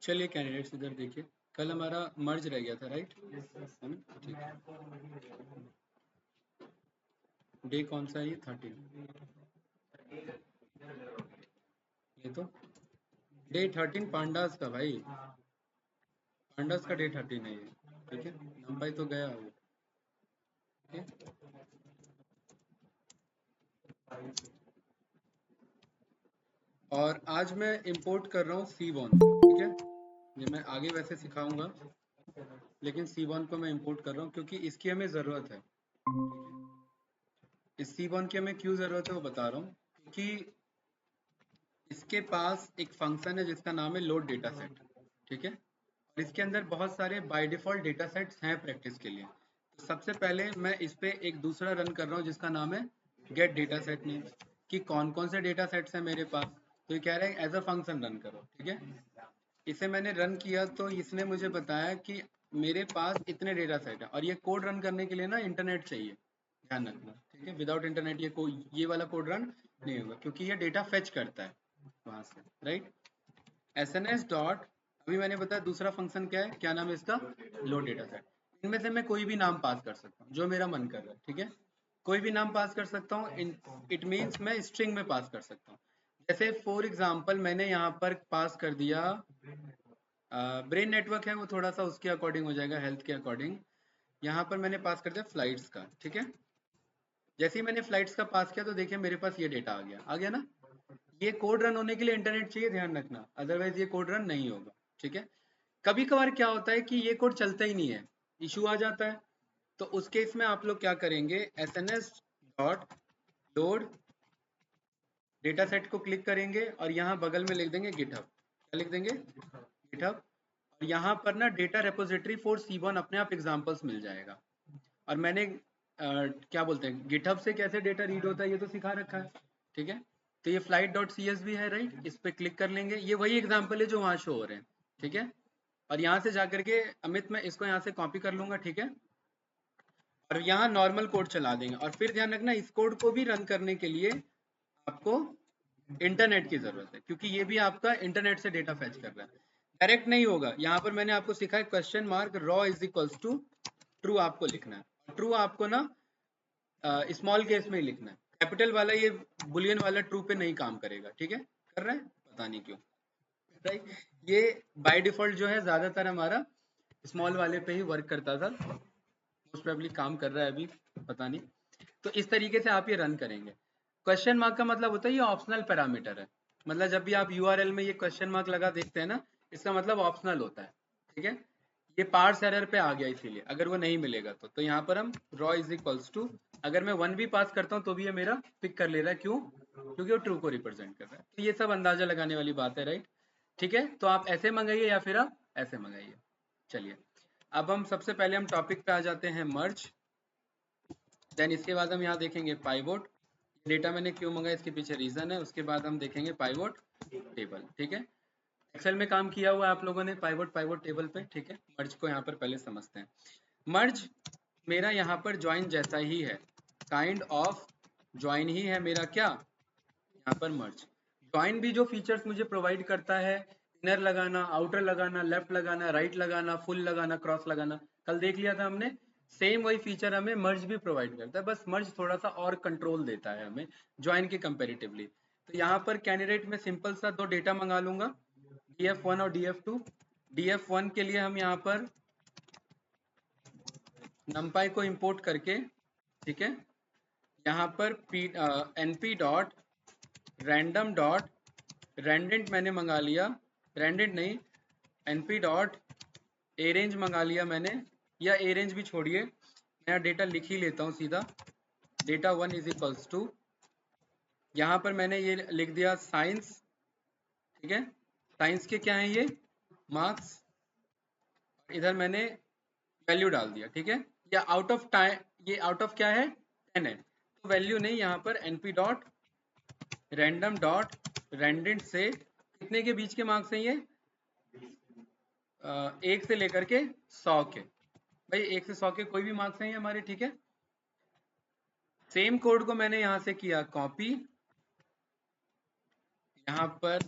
चलिए कैंडिडेट्स इधर देखिए, कल हमारा मर्ज रह गया था राइट, है ना? ठीक है, डे कौन सा है ये? 13। ये तो डे 13 पांडास का भाई, पांडास का डे 13 है ये। ठीक है, नंबर तो गया वो। ठीक है, और आज मैं इंपोर्ट कर रहा हूँ सीबॉन। ठीक है, ये मैं आगे वैसे सिखाऊंगा, लेकिन सीबॉन को मैं इंपोर्ट कर रहा हूँ क्योंकि इसकी हमें ज़रूरत है। इस सीबॉन की हमें क्यों ज़रूरत है वो बता रहा हूँ, क्योंकि इसके पास एक फंक्शन है जिसका नाम है लोड डेटा सेट। ठीक है, और इसके अंदर बहुत सारे बाय डिफ़ॉल्ट डेटा सेट्स हैं प्रैक्टिस के लिए। तो सबसे पहले मैं इस पे एक दूसरा रन कर रहा हूँ जिसका नाम है गेट डेटा सेट नेम, कि कौन कौन से डेटा सेट्स हैं मेरे पास। तो ये कह रहा है एज अ फंक्शन रन करो। ठीक है, इसे मैंने रन किया तो इसने मुझे बताया कि मेरे पास इतने डेटा सेट है, और ये कोड रन करने के लिए ना इंटरनेट चाहिए, ध्यान रखना। ठीक है, विदाउट इंटरनेट ये वाला कोड रन नहीं होगा, क्योंकि ये डेटा फेच करता है वहां से, right. S N S dot, अभी मैंने बताया दूसरा फंक्शन क्या है, क्या नाम है इसका, लोड डेटा सेट। इनमें से मैं कोई भी नाम पास कर सकता हूँ जो मेरा मन कर रहा है। ठीक है, कोई भी नाम पास कर सकता हूँ। इट मीन्स मैं स्ट्रिंग में पास कर सकता हूँ। जैसे फॉर एग्जाम्पल मैंने यहाँ पर पास कर दिया, ब्रेन नेटवर्क है वो थोड़ा सा उसके अकॉर्डिंग हो जाएगा, हेल्थ के अकॉर्डिंग। यहाँ पर मैंने पास कर दिया फ्लाइट्स का। ठीक है, जैसे ही मैंने फ्लाइट्स का पास किया तो देखिए मेरे पास ये डेटा आ गया ना। ये कोड रन होने के लिए इंटरनेट चाहिए, ध्यान रखना, अदरवाइज ये कोड रन नहीं होगा। ठीक है, कभी कभार क्या होता है कि ये कोड चलता ही नहीं है, इशू आ जाता है। तो उस केस में आप लोग क्या करेंगे, S N S dot load data set को क्लिक करेंगे और यहाँ बगल में लिख देंगे गिटहब। क्या लिख देंगे? गिटहब। और यहाँ पर ना डेटा रेपोजिटरी फॉर सीबॉन अपने आप एग्जांपल्स मिल जाएगा। और मैंने क्या बोलते हैं, गिटहब से कैसे डेटा रीड होता है ये तो सिखा रखा है। ठीक है, तो ये फ्लाइट डॉट सी एस भी है राइट, इस पर क्लिक कर लेंगे, ये वही एग्जाम्पल है जो वहाँ शो हो रहे हैं। ठीक है, और यहाँ से जाकर के अमित मैं इसको यहाँ से कॉपी कर लूंगा। ठीक है, और यहाँ नॉर्मल कोड चला देंगे, और फिर ध्यान रखना इस कोड को भी रन करने के लिए आपको इंटरनेट की जरूरत है, क्योंकि ये भी आपका इंटरनेट से डेटा फैच कर रहा है, डायरेक्ट नहीं होगा। यहाँ पर मैंने आपको सिखाया question mark raw is equals to true आपको लिखना है। ट्रू आपको ना स्मॉल केस में ही लिखना है, कैपिटल वाला ये बुलियन वाला ट्रू पे नहीं काम करेगा। ठीक है, कर रहा है पता नहीं क्यों, राइट। ये बाय डिफॉल्ट जो है ज्यादातर हमारा स्मॉल वाले पे ही वर्क करता था, मोस्ट प्रोबेबली काम कर रहा है अभी, पता नहीं। तो इस तरीके से आप ये रन करेंगे। क्वेश्चन मार्क का मतलब होता है ये ऑप्शनल पैरामीटर है, मतलब जब भी आप यूआरएल में ये क्वेश्चन मार्क लगा देखते हैं ना, इसका मतलब ऑप्शनल होता है। ठीक है, ये पार्स एरर पे आ गया, इसीलिए अगर वो नहीं मिलेगा तो यहाँ पर हम रॉ इज इक्वल्स टू, अगर मैं 1 भी पास करता हूँ तो भी ये मेरा पिक कर ले रहा है, क्यों? क्योंकि वो ट्रू को रिप्रेजेंट कर रहा है। तो ये सब अंदाजा लगाने वाली बात है, राइट। ठीक है, तो आप ऐसे मंगाइए या फिर आप ऐसे मंगाइए। चलिए, अब हम सबसे पहले हम टॉपिक पे आ जाते हैं, मर्ज। देन इसके बाद हम यहाँ देखेंगे पाइवोट। डेटा मैंने क्यों मंगाया इसके पीछे रीजन है, उसके बाद हम देखेंगे पाइवोट टेबल। ठीक है, एक्सेल में काम किया हुआ है आप लोगों ने पाइवोट पाइवोट टेबल पे। ठीक है, मर्ज को यहाँ पर पहले समझते हैं। मर्ज मेरा यहाँ पर ज्वाइन जैसा ही है, काइंड ऑफ ज्वाइन ही है मेरा, क्या यहाँ पर मर्ज। ज्वाइन भी जो फीचर्स मुझे प्रोवाइड करता है, इनर लगाना, आउटर लगाना, लेफ्ट लगाना, राइट लगाना, फुल लगाना, क्रॉस लगाना, कल देख लिया था हमने। सेम वही फीचर हमें मर्ज भी प्रोवाइड करता है, बस मर्ज थोड़ा सा और कंट्रोल देता है हमें ज्वाइन के कंपेरेटिवली। तो यहाँ पर कैंडिडेट में सिंपल सा दो डेटा मंगा लूंगा, df1 और df2। df1 के लिए हम यहाँ पर numpy को इंपोर्ट करके, ठीक है, यहाँ पर np डॉट रैंडम डॉट रेंडेंट मैंने मंगा लिया, रेंडेंट नहीं, np डॉट ए रेंज मंगा लिया मैंने, या ए रेंज भी छोड़िए, मैं डेटा लिख ही लेता हूँ सीधा। डेटा 1 इज इक्वल्स टू, यहाँ पर मैंने ये लिख दिया साइंस। ठीक है, साइंस के क्या है ये, मार्क्स। इधर मैंने वैल्यू डाल दिया। ठीक है, या आउट ऑफ टाइम, ये आउट ऑफ क्या है, 10 है, तो वैल्यू नहीं, यहाँ पर np डॉट रैंडम डॉट रेंडेंट से कितने के बीच के मार्क्स हैं ये, 1 से लेकर के 100 के। भाई 1 से 100 के कोई भी मार्क्स हैं ये हमारे। ठीक है, सेम कोड को मैंने यहाँ से किया कॉपी, यहाँ पर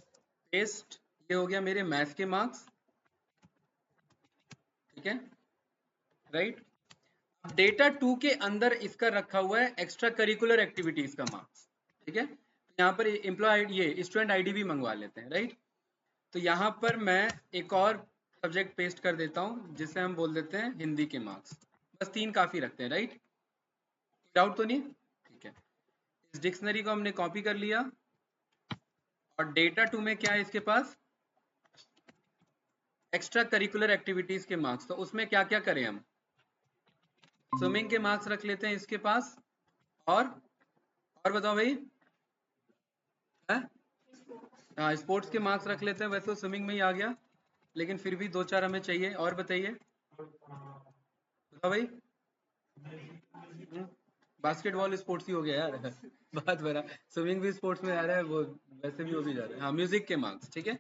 पेस्ट, ये हो गया मेरे मैथ्स के मार्क्स। ठीक है, राइट। डेटा 2 के अंदर इसका रखा हुआ है एक्स्ट्रा करिकुलर एक्टिविटीज का मार्क्स, ठीक है। यहाँ पर एम्प्लॉय ये स्टूडेंट आईडी भी मंगवा लेते हैं, राइट। तो यहाँ पर मैं एक और सब्जेक्ट पेस्ट कर देता हूँ जिसे हम बोल देते हैं हिंदी के मार्क्स। बस 3 काफी रखते हैं, राइट। डाउट तो नहीं, ठीक है। इस डिक्शनरी को हमने कॉपी कर लिया और डेटा 2 में क्या है इसके पास, एक्स्ट्रा करिकुलर एक्टिविटीज के मार्क्स। तो उसमें क्या क्या करें हम, स्विमिंग के मार्क्स रख लेते हैं इसके पास, और बताओ भाई, हाँ स्पोर्ट्स के मार्क्स रख लेते हैं। वैसे तो स्विमिंग में ही आ गया, लेकिन फिर भी 2-4 हमें चाहिए। और बताइए, बताओ भाई। बास्केटबॉल स्पोर्ट्स ही हो गया यार बात बड़ा, स्विमिंग भी स्पोर्ट्स में आ रहा है, वो वैसे भी हो भी जा रहा है। हाँ म्यूजिक के मार्क्स, ठीक है।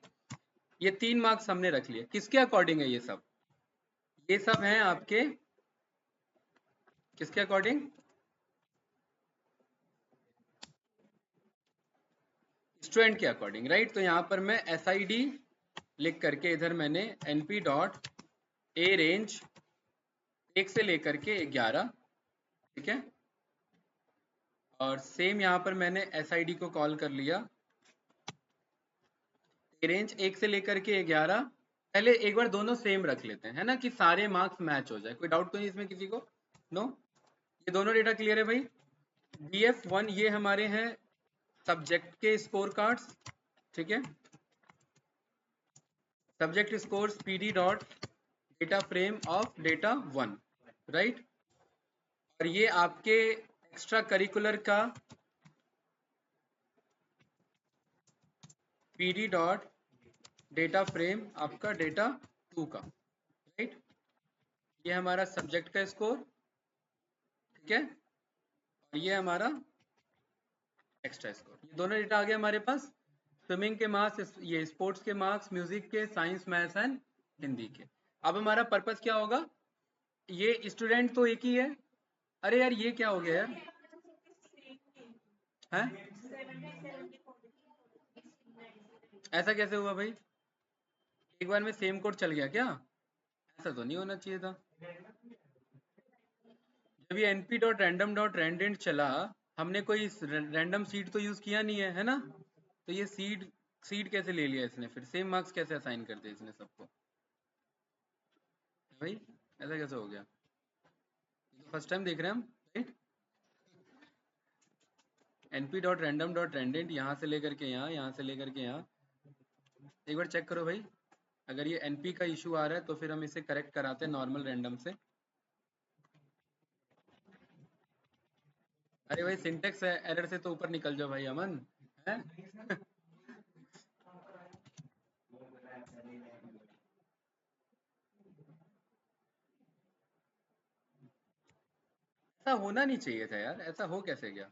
ये 3 मार्क्स हमने रख लिए। किसके अकॉर्डिंग है ये सब, ये सब हैं आपके किसके अकॉर्डिंग, स्टूडेंट के अकॉर्डिंग, राइट। तो यहाँ पर मैं SID लिख करके इधर मैंने NP डॉट ए रेंज 1 से लेकर के 11, ठीक है। और सेम यहाँ पर मैंने SID को कॉल कर लिया, रेंज 1 से लेकर के 11। पहले एक बार दोनों सेम रख लेते हैं, है ना, कि सारे मार्क्स मैच हो जाए। कोई डाउट तो नहीं इसमें किसी को, नो। ये दोनों डेटा क्लियर है भाई। BF1 ये हमारे हैं सब्जेक्ट के स्कोर कार्ड्स, ठीक है। Subject scores PD dot data frame of data 1, right. और ये आपके एक्स्ट्रा करिकुलर का PD डॉट डेटा फ्रेम आपका डेटा 2 का, राइट। ये हमारा सब्जेक्ट का स्कोर, ठीक है। और ये हमारा एक्स्ट्रा स्कोर। ये दोनों डेटा आ गए हमारे पास। स्विमिंग के मार्क्स, ये स्पोर्ट्स के मार्क्स, म्यूजिक के, साइंस, मैथ्स एंड हिंदी के। अब हमारा पर्पस क्या होगा, ये स्टूडेंट तो एक ही है। अरे यार ये क्या हो गया यार, हैं ऐसा कैसे हुआ भाई, एक बार में सेम कोड चल गया क्या, ऐसा तो नहीं होना चाहिए था। जब ये np dot random dot randint चला, हमने कोई रैंडम सीड तो यूज किया नहीं है ना। तो ये सीड सीड कैसे ले लिया इसने, फिर सेम मार्क्स कैसे असाइन कर दिए इसने सबको भाई, ऐसा कैसे हो गया, फर्स्ट टाइम देख रहे हैं हम, right. np dot random dot randint यहाँ से लेकर के यहाँ से लेकर के यहाँ, एक बार चेक करो भाई। अगर ये np का इशू आ रहा है तो फिर हम इसे करेक्ट कराते हैं नॉर्मल रैंडम से। अरे भाई सिंटेक्स एरर से तो ऊपर निकल जाओ भाई अमन, है ऐसा होना नहीं चाहिए था यार, ऐसा हो कैसे गया।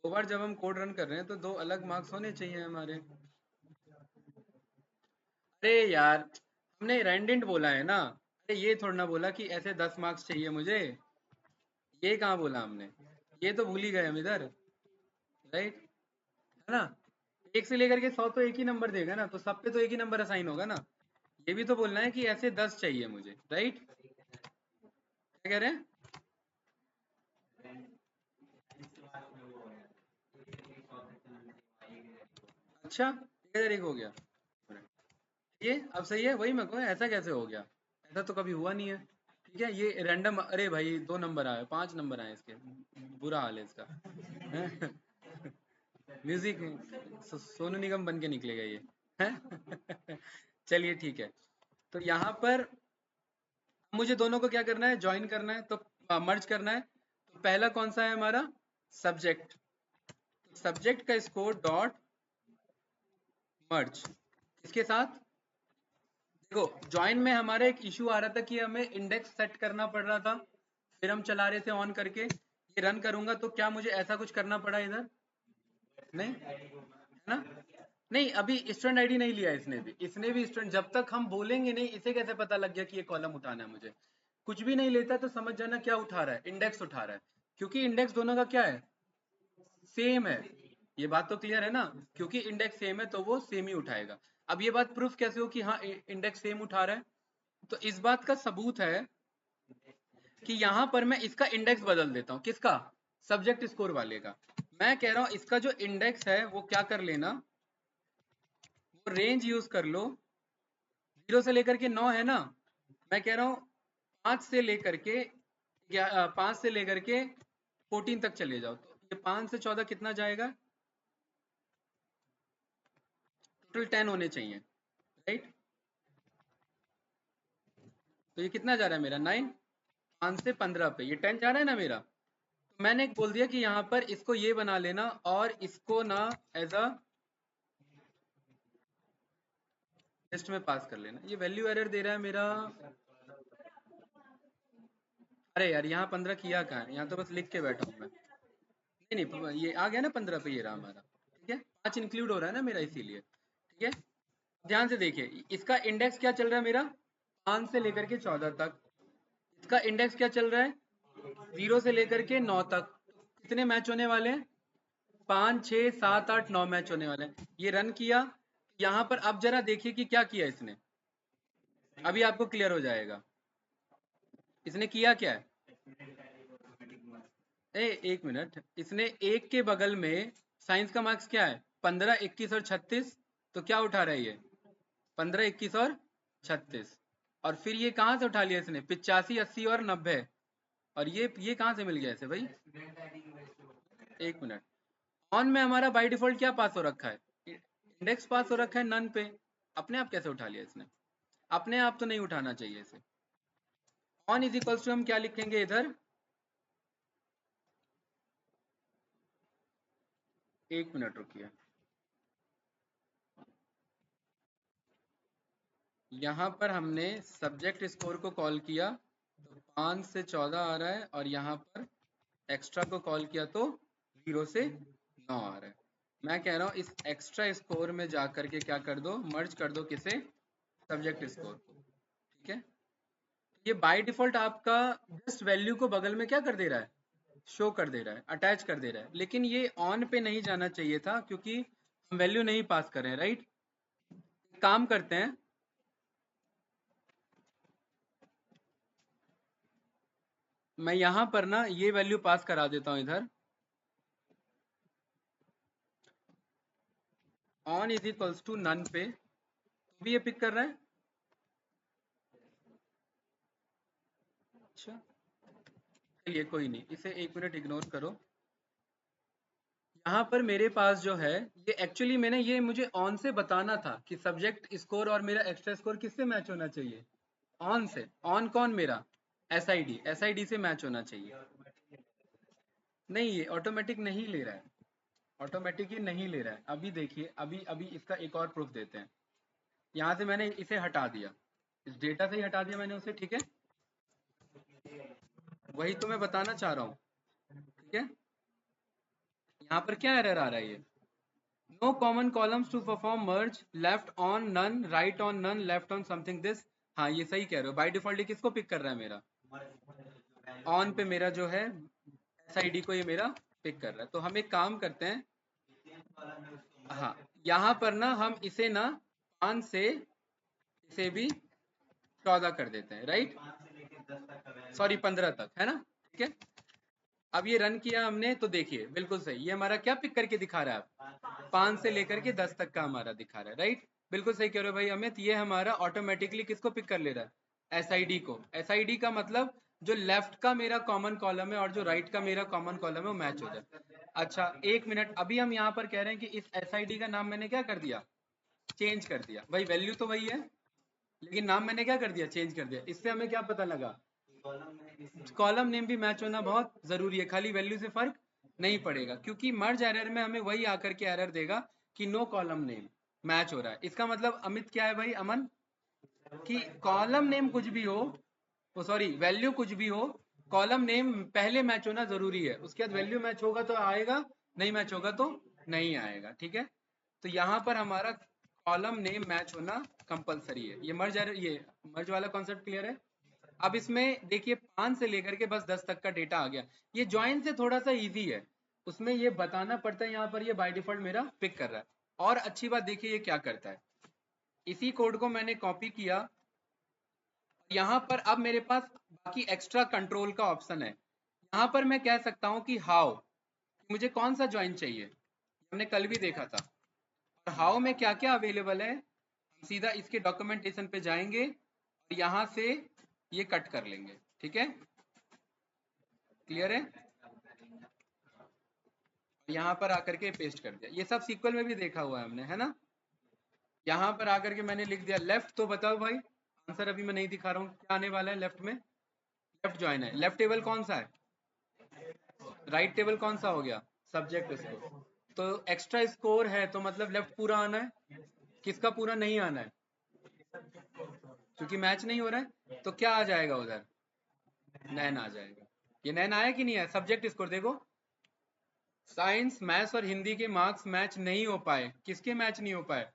2 बार जब हम कोड रन कर रहे हैं तो 2 अलग मार्क्स होने चाहिए हमारे। अरे यार हमने रैंडेंट बोला है ना, अरे ये थोड़ा ना बोला कि ऐसे 10 मार्क्स चाहिए मुझे, ये कहाँ बोला हमने, ये तो भूल ही गए हम इधर, राइट, है ना। 1 से लेकर के 100 तो एक ही नंबर देगा ना, तो सब पे तो एक ही नंबर असाइन होगा ना। ये भी तो बोलना है कि ऐसे 10 चाहिए मुझे, राइट। क्या कह रहे हैं, अच्छा 1001 हो गया, ये अब सही है, वही मैं कहूँ ऐसा कैसे हो गया, ऐसा तो कभी हुआ नहीं है। ठीक है ये रैंडम, अरे भाई 2 नंबर आए, 5 नंबर आए इसके, बुरा हाल है इसका म्यूजिक सोनू निगम बन के निकलेगा ये चलिए ठीक है। तो यहाँ पर मुझे दोनों को क्या करना है, ज्वाइन करना है, तो मर्ज करना है। तो पहला कौन सा है हमारा, सब्जेक्ट। सब्जेक्ट का स्कोर डॉट मर्ज इसके साथ, देखो ज्वाइन में हमारा एक इशू आ रहा था कि हमें इंडेक्स सेट करना पड़ रहा था, फिर हम चला रहे थे ऑन करके। ये रन करूंगा तो क्या मुझे ऐसा कुछ करना पड़ा इधर, नहीं है ना, नहीं अभी स्टूडेंट आईडी नहीं लिया इसने भी, स्टूडेंट, जब तक हम बोलेंगे नहीं, इसे कैसे पता लग गया कि ये कॉलम उठाना है मुझे। कुछ भी नहीं लेता तो समझ जाना क्या उठा रहा है, इंडेक्स उठा रहा है, क्योंकि इंडेक्स दोनों का क्या है, सेम है। ये बात तो क्लियर है ना, क्योंकि इंडेक्स सेम है तो वो सेम ही उठाएगा। अब ये बात प्रूफ कैसे हो कि हाँ इंडेक्स सेम उठा रहा है, तो इस बात का सबूत है कि यहां पर मैं इसका इंडेक्स बदल देता हूं। किसका? सब्जेक्ट स्कोर वाले का। मैं कह रहा हूं इसका जो इंडेक्स है वो क्या कर लेना, वो रेंज यूज कर लो। 0 से लेकर के 9 है ना, मैं कह रहा हूं 5 से लेकर के 14 तक चले जाओ। तो ये 5 से 14 कितना जाएगा? टोटल 10 होने चाहिए, राइट? तो ये कितना जा रहा है मेरा? 9। 5 से 15 पे ये 10 जा रहा है ना मेरा। तो मैंने बोल दिया कि यहाँ पर इसको ये बना लेना और इसको ना एज अ लिस्ट में पास कर लेना। ये वैल्यू एरर दे रहा है मेरा। अरे यार यहाँ 15 किया कहाँ है? यहाँ तो बस लिख के बैठा हूँ मैं। नहीं नहीं, ये आ गया ना 15 पे, ये रहा हमारा। ठीक है, 5 इंक्लूड हो रहा है ना मेरा, इसीलिए। ठीक है, ध्यान से देखिए, इसका इंडेक्स क्या चल रहा है मेरा? 5 से लेकर के 14 तक। इसका इंडेक्स क्या चल रहा है? 0 से लेकर के 9 तक। कितने मैच होने वाले हैं? 5 6 7 8 9 मैच होने वाले हैं। ये रन किया यहाँ पर। अब जरा देखिए कि क्या किया इसने। अभी आपको क्लियर हो जाएगा इसने किया क्या है। एक मिनट, इसने एक के बगल में साइंस का मार्क्स क्या है? 15 21 और 36। तो क्या उठा रहा है ये? 15 21 और 36। और फिर ये कहाँ से उठा लिया इसने? 85 80 और 90। और ये कहाँ से मिल गया इसे भाई? एक मिनट, ऑन में हमारा बाय डिफॉल्ट क्या पास हो रखा है? इंडेक्स पास हो रखा है नन पे। अपने आप कैसे उठा लिया इसने? अपने आप तो नहीं उठाना चाहिए इसे। ऑन इज इक्वल्स टू हम क्या लिखेंगे इधर? एक मिनट रुकिए, यहाँ पर हमने सब्जेक्ट स्कोर को कॉल किया तो 5 से 14 आ रहा है, और यहाँ पर एक्स्ट्रा को कॉल किया तो 0 से 9 आ रहा है। मैं कह रहा हूँ इस एक्स्ट्रा स्कोर में जा करके क्या कर दो, मर्ज कर दो किसे? सब्जेक्ट स्कोर को। ठीक है, ये बाय डिफॉल्ट आपका जस्ट वैल्यू को बगल में क्या कर दे रहा है? शो कर दे रहा है, अटैच कर दे रहा है। लेकिन ये ऑन पे नहीं जाना चाहिए था क्योंकि हम वैल्यू नहीं पास कर रहे हैं, राइट? काम करते हैं, मैं यहां पर ना ये वैल्यू पास करा देता हूं इधर। On is equals to none पे, तो भी ये पिक कर रहा है। अच्छा चलिए कोई नहीं, इसे एक मिनट इग्नोर करो। यहाँ पर मेरे पास जो है, ये एक्चुअली मैंने ये मुझे ऑन से बताना था कि सब्जेक्ट स्कोर और मेरा एक्स्ट्रा स्कोर किससे मैच होना चाहिए? ऑन से। ऑन कौन मेरा? एसआईडी से मैच होना चाहिए। नहीं, ये ऑटोमेटिक नहीं ले रहा है, ऑटोमेटिक ही नहीं ले रहा है। अभी देखिए, अभी अभी इसका एक और प्रूफ देते हैं। यहाँ से मैंने इसे हटा दिया, इस डेटा से ही हटा दिया मैंने उसे। ठीक है, वही तो मैं बताना चाह रहा हूँ। ठीक है, यहाँ पर क्या एरर आ रहा है? ये no common columns to perform merge, left on none, right on none, left on something this. हाँ ये सही कह रहे हो, बाय डिफॉल्ट किसको पिक कर रहा है मेरा? ऑन पे मेरा जो है एसआईडी को ये मेरा पिक कर रहा है। तो हम एक काम करते हैं, हाँ यहाँ पर ना हम इसे ना 5 से इसे भी 14 कर देते हैं, राइट? सॉरी 15 तक, है ना? ठीक है, अब ये रन किया हमने तो देखिए बिल्कुल सही, ये हमारा क्या पिक करके दिखा रहा है? 5 से लेकर के 10 तक का हमारा दिखा रहा है, राइट? बिल्कुल सही कह रहे हो भाई अमित, ये हमारा ऑटोमेटिकली किसको पिक कर ले रहा है? एसआईडी को। एसआईडी का मतलब जो लेफ्ट का मेरा कॉमन कॉलम है और जो राइट का मेरा कॉमन कॉलम है वो मैच हो जाए। अच्छा एक मिनट, अभी हम यहाँ पर कह रहे हैं कि इस एसआईडी का नाम मैंने क्या कर दिया? चेंज कर दिया। भाई वैल्यू तो वही है, लेकिन नाम मैंने क्या कर दिया? चेंज कर दिया। इससे हमें क्या पता लगा? कॉलम नेम भी मैच होना बहुत जरूरी है, खाली वैल्यू से फर्क नहीं पड़ेगा। क्योंकि मर्ज एरर में हमें वही आकर के एरर देगा कि नो कॉलम नेम मैच हो रहा है। इसका मतलब अमित क्या है भाई, अमन, कि कॉलम नेम कुछ भी हो, वो सॉरी वैल्यू कुछ भी हो, कॉलम नेम पहले मैच होना जरूरी है। उसके बाद वैल्यू मैच होगा तो आएगा, नहीं मैच होगा तो नहीं आएगा। ठीक है, तो यहाँ पर हमारा कॉलम नेम मैच होना कंपलसरी है। ये मर्ज वाला कॉन्सेप्ट क्लियर है? अब इसमें देखिए 5 से लेकर के बस 10 तक का डेटा आ गया। ये ज्वाइन से थोड़ा सा इजी है, उसमें ये बताना पड़ता है। यहाँ पर ये बाय डिफॉल्ट मेरा पिक कर रहा है। और अच्छी बात देखिए ये क्या करता है, इसी कोड को मैंने कॉपी किया, यहाँ पर अब मेरे पास बाकी एक्स्ट्रा कंट्रोल का ऑप्शन है। यहाँ पर मैं कह सकता हूँ कि हाउ, मुझे कौन सा ज्वाइन चाहिए, हमने कल भी देखा था। और हाउ में क्या क्या अवेलेबल है, हम सीधा इसके डॉक्यूमेंटेशन पे जाएंगे और यहाँ से ये कट कर लेंगे। ठीक है, क्लियर है। यहाँ पर आकर के पेस्ट कर दिया, ये सब सीक्वल में भी देखा हुआ है हमने, है ना। यहाँ पर आकर के मैंने लिख दिया लेफ्ट। तो बताओ भाई, आंसर अभी मैं नहीं दिखा रहा हूँ, क्या आने वाला है लेफ्ट में। लेफ्ट ज्वाइन है। लेफ्ट टेबल कौन सा है, राइट टेबल कौन सा हो गया, सब्जेक्ट स्कोर। तो एक्स्ट्रा स्कोर है तो मतलब लेफ्ट पूरा आना है, किसका पूरा नहीं आना है, क्योंकि मैच नहीं हो रहा है। तो क्या आ जाएगा उधर, नैन आ जाएगा। ये नैन आया कि नहीं आया, सब्जेक्ट स्कोर देखो। साइंस, मैथ्स और हिंदी के मार्क्स मैच नहीं हो पाए, किसके मैच नहीं हो पाए,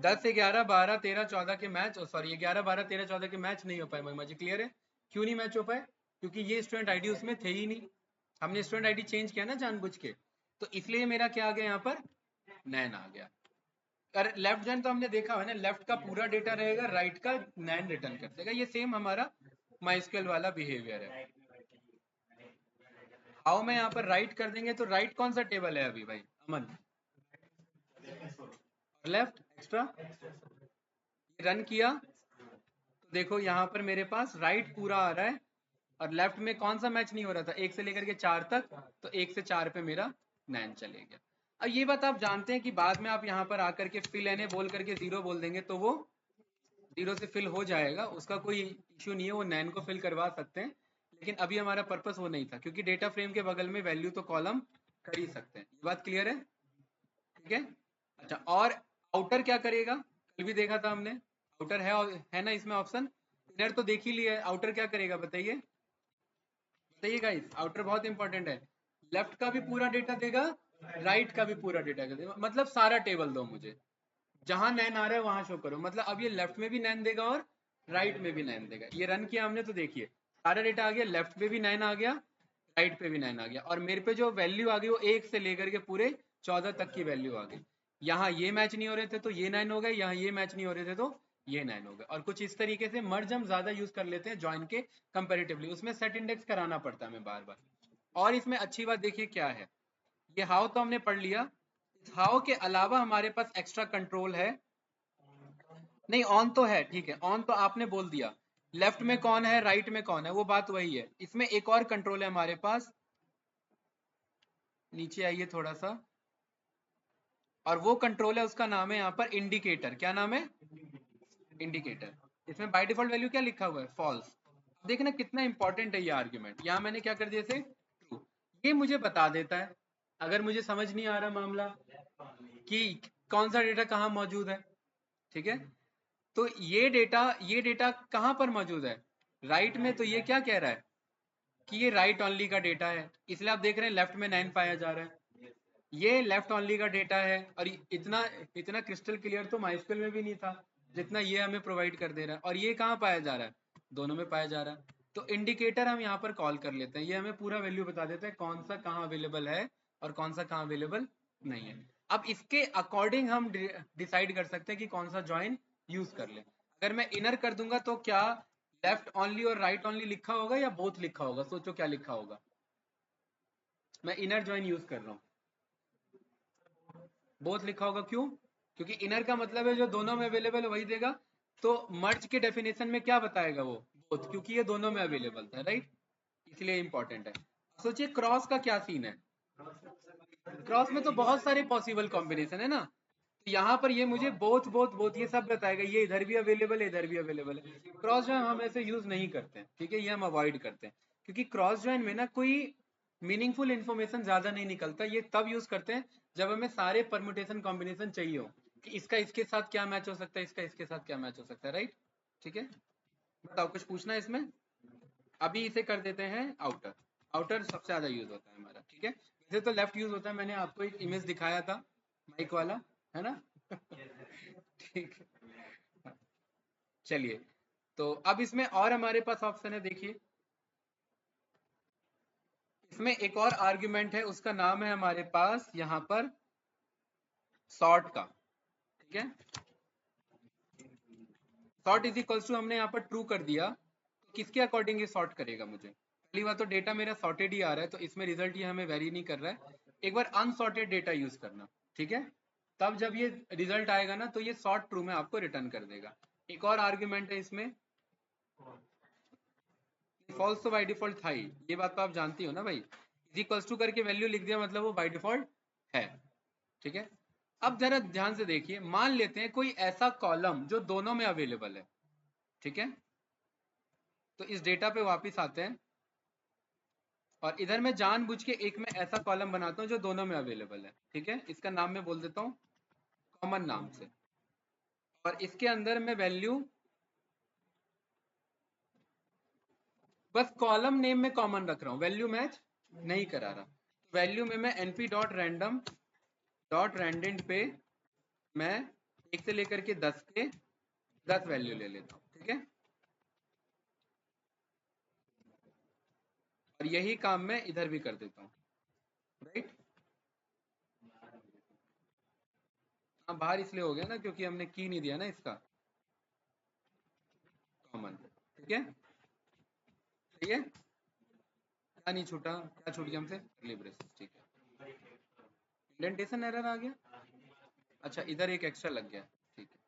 10 11 12 13 14 के मैच, सॉरी 11 12 13 14 के मैच नहीं हो पाए। महिमा जी क्लियर है, क्यों नहीं मैच हो पाए, क्योंकि ये स्टूडेंट आईडी उसमें थे ही नहीं, हमने स्टूडेंट आईडी चेंज किया ना जानबूझ के, तो इसलिए मेरा क्या आ गया यहाँ पर, नैन आ गया। और लेफ्ट जॉइन तो हमने देखा है ना, लेफ्ट का पूरा डेटा रहेगा, राइट का नैन रिटर्न कर देगा। ये सेम हमारा माइस्क्यूएल वाला बिहेवियर है। हाउ में यहाँ पर राइट कर देंगे, तो राइट कौन सा टेबल है अभी भाई अमन, लेफ्ट एक्स्ट्रा। रन किया तो देखो यहाँ पर मेरे पास राइट पूरा आ रहा है, और लेफ्ट में कौन सा मैच नहीं हो रहा था, 1 से लेकर के 4 तक, तो 1 से 4 पे मेरा 9 चले गया। अब ये बात आप जानते हैं कि बाद में आप यहाँ पर आकर के फिल एन बोल करके 0 बोल देंगे तो वो 0 से फिल हो जाएगा, उसका कोई इश्यू नहीं है, वो 9 को फिल करवा सकते हैं। लेकिन अभी हमारा पर्पस वो नहीं था, क्योंकि डेटा फ्रेम के बगल में वैल्यू तो कॉलम कर ही सकते हैं। ये बात क्लियर है, ठीक है। अच्छा, और आउटर क्या करेगा, कल भी देखा था हमने, आउटर है ना इसमें ऑप्शन। इनर तो देख ही लिया है, आउटर क्या करेगा बताइए, बताइए गाइस। आउटर बहुत इंपॉर्टेंट है, लेफ्ट का भी पूरा डेटा देगा, राइट का भी पूरा डेटा देगा, मतलब सारा टेबल दो मुझे, जहां नैन आ रहा है वहां शो करो। मतलब अब ये लेफ्ट में भी नैन देगा और राइट में भी नैन देगा। ये रन किया हमने तो देखिए सारा डेटा आ गया, लेफ्ट पे भी नैन आ गया, राइट पे भी 9 आ गया, और मेरे पे जो वैल्यू आ गई वो 1 से लेकर के पूरे 14 तक की वैल्यू आ गई। यहाँ ये मैच नहीं हो रहे थे तो ये 9 हो गए, यहाँ ये मैच नहीं हो रहे थे तो ये 9 हो गए। और कुछ इस तरीके से मर्ज हम ज्यादा यूज कर लेते हैं ज्वाइन के कंपेरेटिवली, उसमें सेट इंडेक्स कराना पड़ता है हमें बार बार। और इसमें अच्छी बात देखिए क्या है, ये हाउ तो हमने पढ़ लिया, हाउ के अलावा हमारे पास एक्स्ट्रा कंट्रोल है। नहीं, ऑन तो है, ठीक है, ऑन तो आपने बोल दिया। लेफ्ट में कौन है, राइट में कौन है, वो बात वही है। इसमें एक और कंट्रोल है हमारे पास, नीचे आइए थोड़ा सा, और वो कंट्रोल है, उसका नाम है यहाँ पर इंडिकेटर। क्या नाम है, इंडिकेटर। इसमें बाय डिफॉल्ट वैल्यू क्या लिखा हुआ है, फॉल्स। देखना कितना इंपॉर्टेंट है ये आर्ग्यूमेंट। यहाँ मैंने क्या कर दिया, जैसे ट्रू, ये मुझे बता देता है अगर मुझे समझ नहीं आ रहा मामला कि कौन सा डेटा कहाँ मौजूद है, ठीक है। तो ये डेटा कहाँ पर मौजूद है, राइट में। तो ये क्या कह रहा है कि ये राइट ओनली का डेटा है, इसलिए आप देख रहे हैं लेफ्ट में 9 पाया जा रहा है। ये लेफ्ट ओनली का डेटा है, और इतना इतना क्रिस्टल क्लियर तो माइस्क्यूएल में भी नहीं था जितना ये हमें प्रोवाइड कर दे रहा है। और ये कहाँ पाया जा रहा है, दोनों में पाया जा रहा है। तो इंडिकेटर हम यहाँ पर कॉल कर लेते हैं, ये हमें पूरा वैल्यू बता देता है कौन सा कहाँ अवेलेबल है और कौन सा कहाँ अवेलेबल नहीं है। अब इसके अकॉर्डिंग हम डिसाइड कर सकते हैं कि कौन सा ज्वाइन यूज कर ले। अगर मैं इनर कर दूंगा तो क्या लेफ्ट ओनली और राइट ओनली लिखा होगा या बोथ लिखा होगा, सोचो क्या लिखा होगा। मैं इनर ज्वाइन यूज कर रहा हूँ, बोथ लिखा होगा, क्यों, क्योंकि इनर का मतलब है जो दोनों में अवेलेबल है वही देगा। तो मर्ज के डेफिनेशन में क्या बताएगा वो, बोथ, क्योंकि ये दोनों में अवेलेबल था, राइट, इसलिए इंपॉर्टेंट है। सोचिए क्रॉस का क्या सीन है, क्रॉस में तो बहुत सारे पॉसिबल कॉम्बिनेशन है ना, तो यहाँ पर ये मुझे बोथ बोथ बोथ ये सब बताएगा, ये इधर भी अवेलेबल है इधर भी अवेलेबल है। क्रॉस ज्वाइन हम ऐसे यूज नहीं करते हैं, ठीक है, ये हम अवॉइड करते हैं, क्योंकि क्रॉस ज्वाइन में ना कोई मीनिंगफुल इन्फॉर्मेशन ज्यादा नहीं निकलता। ये तब यूज करते हैं जब हमें सारे परमुटेशन कॉम्बिनेशन चाहिए हो, कि इसका इसके साथ क्या मैच हो सकता है, इसका इसके साथ क्या मैच हो सकता है, राइट, ठीक है। बताओ कुछ पूछना है इसमें, अभी इसे कर देते हैं आउटर। आउटर सबसे ज्यादा यूज होता है हमारा, ठीक है। वैसे तो लेफ्ट यूज होता है, मैंने आपको एक इमेज दिखाया था माइक वाला, है ना ठीक है, चलिए। तो अब इसमें और हमारे पास ऑप्शन है, देखिए इसमें एक और आर्ग्यूमेंट है, उसका नाम है हमारे पास यहाँ पर सॉर्ट का, ठीक है। सॉर्ट इज इक्वल्स टू हमने यहाँ पर ट्रू कर दिया, तो किसके अकॉर्डिंग ये सॉर्ट करेगा मुझे? पहली बात तो डेटा मेरा सॉर्टेड ही आ रहा है, तो इसमें रिजल्ट ये हमें वेरी नहीं कर रहा है। एक बार अनसॉर्टेड डेटा यूज करना, ठीक है, तब जब ये रिजल्ट आएगा ना तो ये सॉर्ट ट्रू में आपको रिटर्न कर देगा। एक और आर्ग्यूमेंट है इसमें, फॉल्स तो बाय डिफॉल्ट था ही, ये बात तो आप जानती हो ना भाई, इज इक्वल्स टू करके वैल्यू लिख दिया मतलब वो बाय डिफॉल्ट है, ठीक है। अब जरा ध्यान से देखिए, मान लेते हैं कोई ऐसा कॉलम जो दोनों में अवेलेबल है, ठीक है, तो इस डेटा पे वापस आते हैं और इधर मैं जानबूझ के एक में ऐसा कॉलम बनाता हूं जो दोनों में अवेलेबल है, ठीक है, इसका नाम मैं बोल देता हूं कॉमन नाम से, और इसके अंदर मैं वैल्यू बस कॉलम नेम में कॉमन रख रहा हूं, वैल्यू मैच नहीं करा रहा। वैल्यू में मैं np dot random dot randint पे मैं 1 से लेकर के 10 के 10 वैल्यू ले लेता हूँ, ठीक है, और यही काम मैं इधर भी कर देता हूँ, राइट। हाँ, बाहर इसलिए हो गया ना क्योंकि हमने की नहीं दिया ना इसका कॉमन, ठीक है, सही है, क्या नहीं छूटा, क्या छूट गया हमसे, कर्ली ब्रेसेस, ठीक है, इंडेंटेशन एरर आ गया, अच्छा इधर एक एक्स्ट्रा लग गया, ठीक है।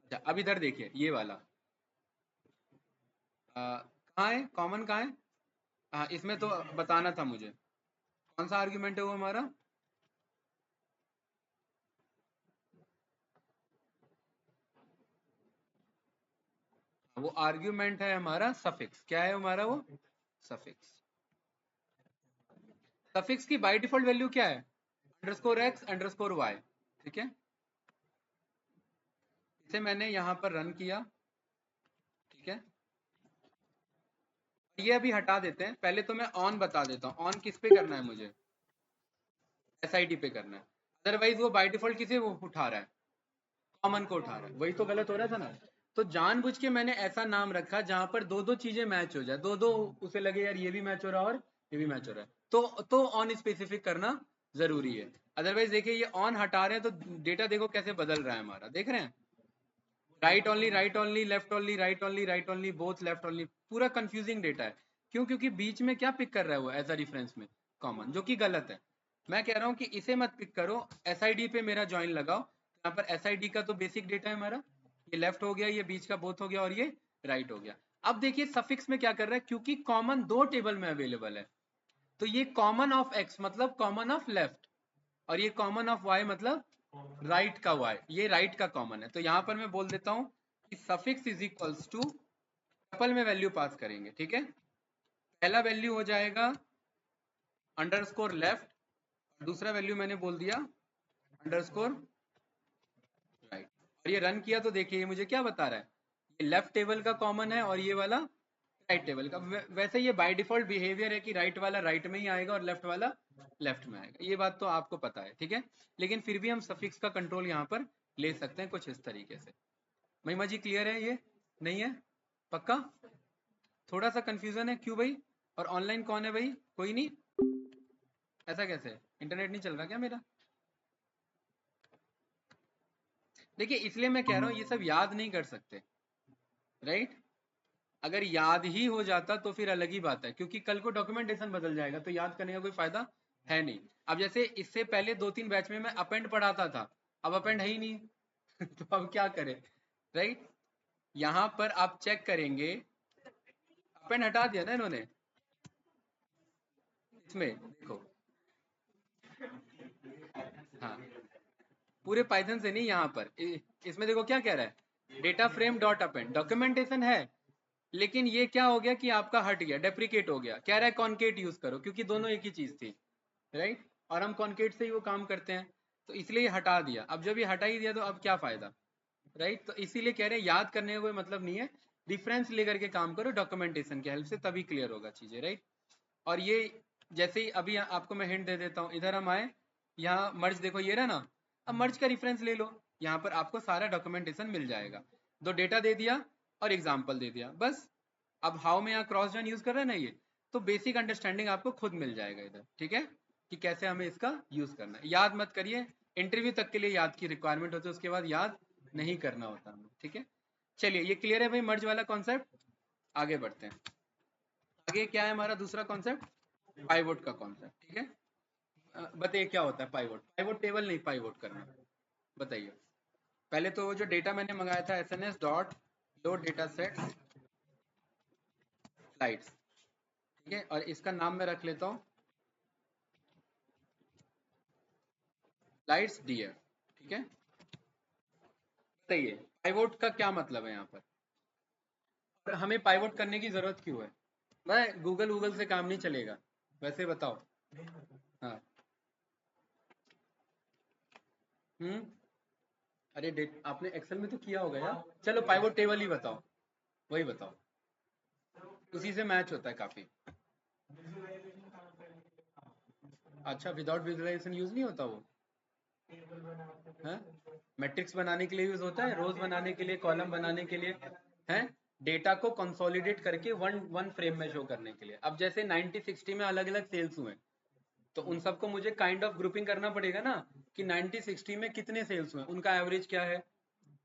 अच्छा अब इधर देखिए ये वाला कहाँ है, कॉमन कहाँ है, हाँ इसमें तो बताना था मुझे, कौन सा आर्ग्यूमेंट है वो हमारा, वो आर्ग्यूमेंट है हमारा सफिक्स, क्या है हमारा वो सफिक्स। सफिक्स की बाय डिफॉल्ट वैल्यू क्या है, अंडरस्कोर एक्स अंडरस्कोर वाई, ठीक है, इसे मैंने यहां पर रन किया, ठीक है, ये अभी हटा देते हैं, पहले तो मैं ऑन बता देता हूँ, ऑन किस पे करना है मुझे, एसआईडी पे करना है, अदरवाइज वो बाय डिफॉल्ट किसे वो उठा रहा है, कॉमन को उठा रहा है, वही तो गलत हो रहा था ना। तो जानबूझ के मैंने ऐसा नाम रखा जहां पर दो दो चीजें मैच हो जाए, दो दो उसे लगे यार ये भी मैच हो रहा है और ये भी मैच हो रहा है, तो ऑन स्पेसिफिक करना जरूरी है। अदरवाइज देखिए ये ऑन हटा रहे हैं तो डेटा देखो कैसे बदल रहा है हमारा, देख रहे हैं, right only left only right only right only both left only, पूरा कंफ्यूजिंग डेटा है। क्यों? क्योंकि बीच में क्या पिक कर रहा है वो एज अ रेफरेंस में कॉमन, जो कि गलत है। मैं कह रहा हूँ कि इसे मत पिक करो, एसआईडी पे मेरा ज्वाइन लगाओ, यहाँ पर एसआईडी का तो बेसिक डेटा है हमारा, ये लेफ्ट हो गया, ये बीच का बोथ हो गया और ये राइट हो गया। अब देखिए सफिक्स में क्या कर रहा है, क्योंकि कॉमन दो टेबल में अवेलेबल है, तो ये कॉमन ऑफ एक्स मतलब कॉमन ऑफ लेफ्ट, और ये कॉमन ऑफ वाई मतलब राइट का वाई, ये राइट का कॉमन है, तो यहां पर मैं बोल देता हूं कि suffix is equals to, tuple में वैल्यू पास करेंगे, ठीक है, पहला वैल्यू हो जाएगा अंडरस्कोर लेफ्ट, दूसरा वैल्यू मैंने बोल दिया अंडरस्कोर राइट, और ये रन किया तो देखिए ये मुझे क्या बता रहा है, ये लेफ्ट टेबल का कॉमन है और ये वाला राइट टेबल का। वैसे ये बाय डिफॉल्ट बिहेवियर है कि राइट वाला राइट में ही आएगा और लेफ्ट वाला लेफ्ट में आएगा, ये बात तो आपको पता है, ठीक है, लेकिन फिर भी हम सफिक्स का कंट्रोल यहाँ पर ले सकते हैं कुछ इस तरीके से। महिमा जी क्लियर है ये, नहीं है, पक्का, थोड़ा सा कंफ्यूजन है, क्यों भाई, और ऑनलाइन कौन है भाई, कोई नहीं, ऐसा कैसे, इंटरनेट नहीं चल रहा क्या मेरा? देखिए इसलिए मैं कह रहा हूँ ये सब याद नहीं कर सकते, राइट, अगर याद ही हो जाता तो फिर अलग ही बात है, क्योंकि कल को डॉक्यूमेंटेशन बदल जाएगा तो याद करने का कोई फायदा है नहीं। अब जैसे इससे पहले 2-3 बैच में मैं अपेंड पढ़ाता था, अब अपेंड है ही नहीं तो अब क्या करें, राइट, यहाँ पर आप चेक करेंगे, अपेंड हटा दिया ना इन्होंने, इसमें देखो, हाँ पूरे पाइथन से नहीं, यहाँ पर इसमें देखो क्या कह रहा है, data frame dot append, documentation है, लेकिन ये क्या हो गया कि आपका हट गया, डेप्रिकेट हो गया, कह रहा है कॉन्केट यूज करो, क्योंकि दोनों एक ही चीज थी, राइट, और हम कॉन्केट से ही वो काम करते हैं, तो इसलिए हटा दिया। अब जब ये हटा ही दिया तो अब क्या फायदा, राइट, तो इसीलिए कह रहे हैं याद करने का कोई मतलब नहीं है, डिफरेंस लेकर के काम करो डॉक्यूमेंटेशन की हेल्प से, तभी क्लियर होगा चीजें, राइट। और ये जैसे ही अभी आपको मैं हिंट दे देता हूँ, इधर हम आए, यहाँ मर्ज देखो ये रहा ना, अब मर्ज का रेफरेंस ले लो, यहाँ पर आपको सारा डॉक्यूमेंटेशन मिल जाएगा, दो डेटा दे दिया और एग्जाम्पल दे दिया बस। अब हाउ में यहाँ क्रॉस जॉइन यूज कर रहे हैं ना ये, तो बेसिक अंडरस्टैंडिंग आपको खुद मिल जाएगा इधर, ठीक है, कि कैसे हमें इसका यूज करना है। याद मत करिए, इंटरव्यू तक के लिए याद की रिक्वायरमेंट होती है, उसके बाद याद नहीं करना होता हमें, ठीक है। चलिए ये क्लियर है भाई मर्ज वाला कॉन्सेप्ट। आगे बढ़ते हैं। आगे क्या है हमारा दूसरा कॉन्सेप्ट, पाइवोट का कॉन्सेप्ट, ठीक है। बताइए क्या होता है पाइवोट। पाइवोट टेबल नहीं, पाइवोट करना, बताइए। पहले तो जो डेटा मैंने मंगाया था SNS dot load data set slides, ठीक है, और इसका नाम मैं रख लेता हूँ स्लाइड्स डीएफ, ठीक है। बताइए पाइवोट का क्या मतलब है यहाँ पर, और हमें पाइवोट करने की जरूरत क्यों है। भाई गूगल से काम नहीं चलेगा, वैसे बताओ। हाँ। अरे आपने एक्सेल में तो किया होगा यार। चलो पाइवोट टेबल ही बताओ, वही बताओ, उसी से मैच होता है काफी। अच्छा विदाउट विजुअलाइजेशन यूज नहीं होता वो, है मैट्रिक्स बनाने के लिए यूज होता है, रोज बनाने के लिए, कॉलम बनाने के लिए, है डेटा को कंसोलिडेट करके वन वन फ्रेम में शो करने के लिए। अब जैसे 90-60 में अलग अलग सेल्स हुए, तो उन सबको मुझे काइंड ऑफ ग्रुपिंग करना पड़ेगा ना, कि 90-60 में कितने सेल्स हुए, उनका एवरेज क्या है,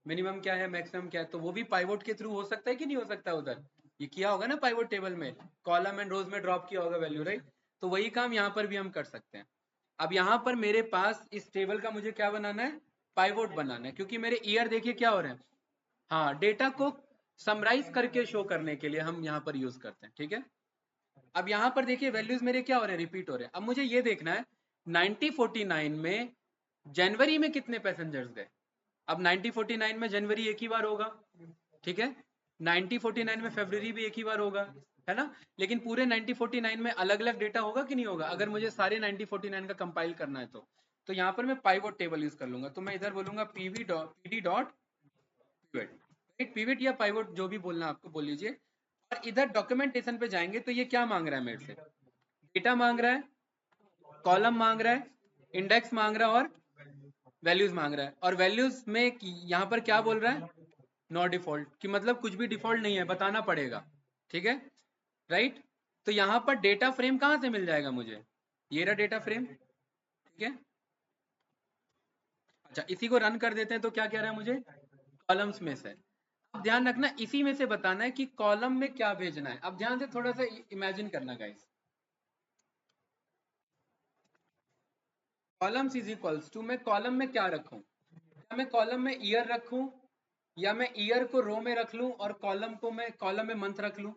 मिनिमम क्या है, मैक्सिमम क्या है। तो वो भी पाइवोट के थ्रू हो सकता है कि नहीं हो सकता उधर, ये किया होगा ना पाइवोट टेबल में, कॉलम एंड रोज में ड्रॉप किया होगा वैल्यू, राइट। तो वही काम यहाँ पर भी हम कर सकते हैं। अब यहाँ पर मेरे पास इस टेबल का मुझे क्या बनाना है, पाइवोट बनाना है, क्योंकि मेरे ईयर देखिए क्या हो रहे हैं, हाँ डेटा को समराइज करके शो करने के लिए हम यहाँ पर यूज करते हैं, ठीक है। अब यहाँ पर देखिए वैल्यूज मेरे क्या हो रहे हैं, रिपीट हो रहे हैं। अब मुझे ये देखना है 1949 में जनवरी में कितने पैसेंजर्स गए। अब 1949 में जनवरी एक ही बार होगा, ठीक है। 1949 में फरवरी भी एक ही बार होगा, है ना। लेकिन पूरे 1949 में अलग अलग डेटा होगा कि नहीं होगा, अगर मुझे सारे 1949 का कंपाइल करना है तो यहाँ पर मैं पाइवोट टेबल यूज कर लूंगा। तो मैं इधर बोलूंगा पीडी डॉट पिवट, पिवट या पाइवोट जो भी बोलना आपको बोल लीजिए। और इधर डॉक्यूमेंटेशन पे जाएंगे तो ये क्या मांग रहा है मेरे से, डेटा मांग रहा है, कॉलम मांग रहा है, इंडेक्स मांग रहा है, और वैल्यूज मांग रहा है। और वैल्यूज में यहाँ पर क्या बोल रहा है, नॉट डिफॉल्ट, कि मतलब कुछ भी डिफॉल्ट नहीं है, बताना पड़ेगा, ठीक है, राइट। तो यहाँ पर डेटा फ्रेम कहाँ से मिल जाएगा मुझे, ये रहा डेटा फ्रेम, ठीक है। अच्छा इसी को रन कर देते हैं, तो क्या कह रहा है मुझे, कॉलम्स में से। अब ध्यान रखना इसी में से बताना है कि कॉलम में क्या भेजना है। अब ध्यान से थोड़ा सा इमेजिन करना guys, columns is equals to, मैं कॉलम में क्या रखूं, क्या मैं कॉलम में ईयर रखूं, या मैं ईयर को रो में रख लूं और कॉलम को मैं कॉलम में मंथ रख लूं।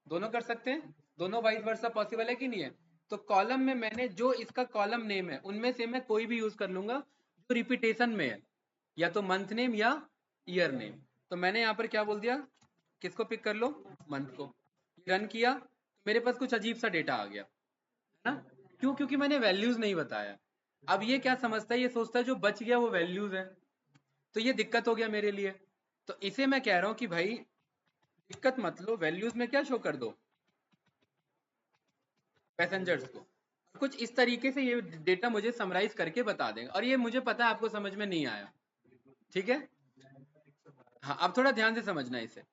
दोनों कर सकते हैं, दोनों वाइस वर्सा पॉसिबल है कि नहीं है। तो कॉलम में मैंने जो इसका कॉलम नेम है उनमें से मैं कोई भी यूज कर लूंगा जो रिपीटेशन में है, या तो मंथ नेम या ईयर नेम। तो मैंने यहाँ पर क्या बोल दिया, किसको पिक कर लो, मंथ को। रन किया तो मेरे पास कुछ अजीब सा डेटा आ गया, है ना। क्यों, क्योंकि मैंने वैल्यूज नहीं बताया। अब ये क्या समझता है, ये सोचता है जो बच गया वो वैल्यूज है, तो ये दिक्कत हो गया मेरे लिए। तो इसे मैं कह रहा हूं कि भाई दिक्कत मत लो, वैल्यूज में क्या शो कर दो, पैसेंजर्स को। कुछ इस तरीके से ये डेटा मुझे समराइज करके बता देगा, और ये मुझे पता है आपको समझ में नहीं आया, ठीक है। हाँ अब थोड़ा ध्यान से समझना इसे।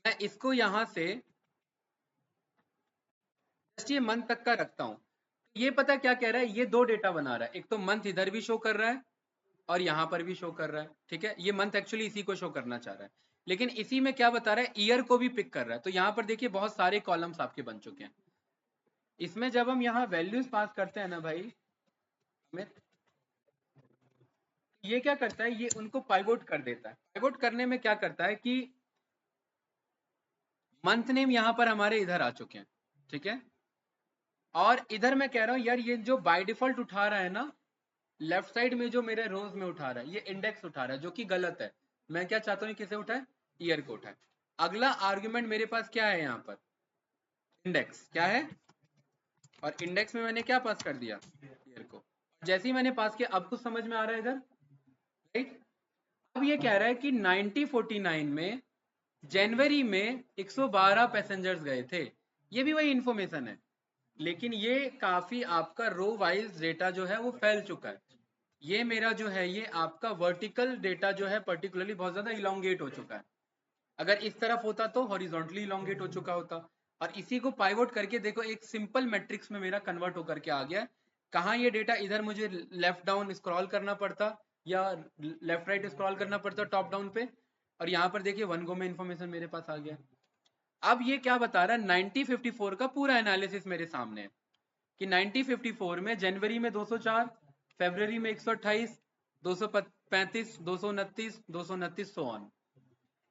मैं इसको यहां से जस्ट ये मंथ तक का रखता हूं। ये पता क्या कह रहा है, ये दो डेटा बना रहा है, एक तो मंथ इधर भी शो कर रहा है और यहाँ पर भी शो कर रहा है, ठीक है। ये मंथ एक्चुअली इसी को शो करना चाह रहा है, लेकिन इसी में क्या बता रहा है, ईयर को भी पिक कर रहा है। तो यहाँ पर देखिए बहुत सारे कॉलम्स आपके बन चुके हैं। इसमें जब हम यहाँ वैल्यूज पास करते हैं ना भाई, हमें ये क्या करता है, ये उनको पाइवोट कर देता है। पाइवोट करने में क्या करता है कि मंथ नेम यहाँ पर हमारे इधर आ चुके हैं, ठीक है। और इधर मैं कह रहा हूँ यार ये जो बाय डिफॉल्ट उठा रहा है ना, लेफ्ट साइड में जो मेरे रोज में उठा रहा है, ये इंडेक्स उठा रहा है, जो कि गलत है। मैं क्या चाहता हूँ, किसे उठाए, ईयर को उठाए। अगला आर्ग्यूमेंट मेरे पास क्या है यहाँ पर, इंडेक्स क्या है, और इंडेक्स में मैंने क्या पास कर दिया, ईयर को। जैसे ही मैंने पास किया अब कुछ समझ में आ रहा है इधर, राइट। अब ये कह रहा है कि 1949 में जनवरी में 112 पैसेंजर्स गए थे, ये भी वही इंफॉर्मेशन है, लेकिन ये काफी आपका रो वाइज डेटा जो है वो फैल चुका है। ये मेरा जो है ये आपका वर्टिकल डेटा जो है पर्टिकुलरली बहुत ज्यादा इलोंगेट हो चुका है। अगर इस तरफ होता तो हॉरिजॉन्टली इलोंगेट हो चुका होता, और इसी को पाइवोट करके देखो एक सिंपल मैट्रिक्स में मेरा कन्वर्ट होकर के आ गया। कहाँ ये डेटा, इधर मुझे लेफ्ट डाउन स्क्रॉल करना पड़ता या लेफ्ट राइट स्क्रॉल करना पड़ता टॉप डाउन पे, और यहाँ पर देखिए वन गो में इंफॉर्मेशन मेरे पास आ गया। अब ये क्या बता रहा है, 1954 का पूरा एनालिसिस मेरे सामने है कि 1954 में जनवरी में 204, फरवरी में 128, 235, 229, 229 सो ऑन।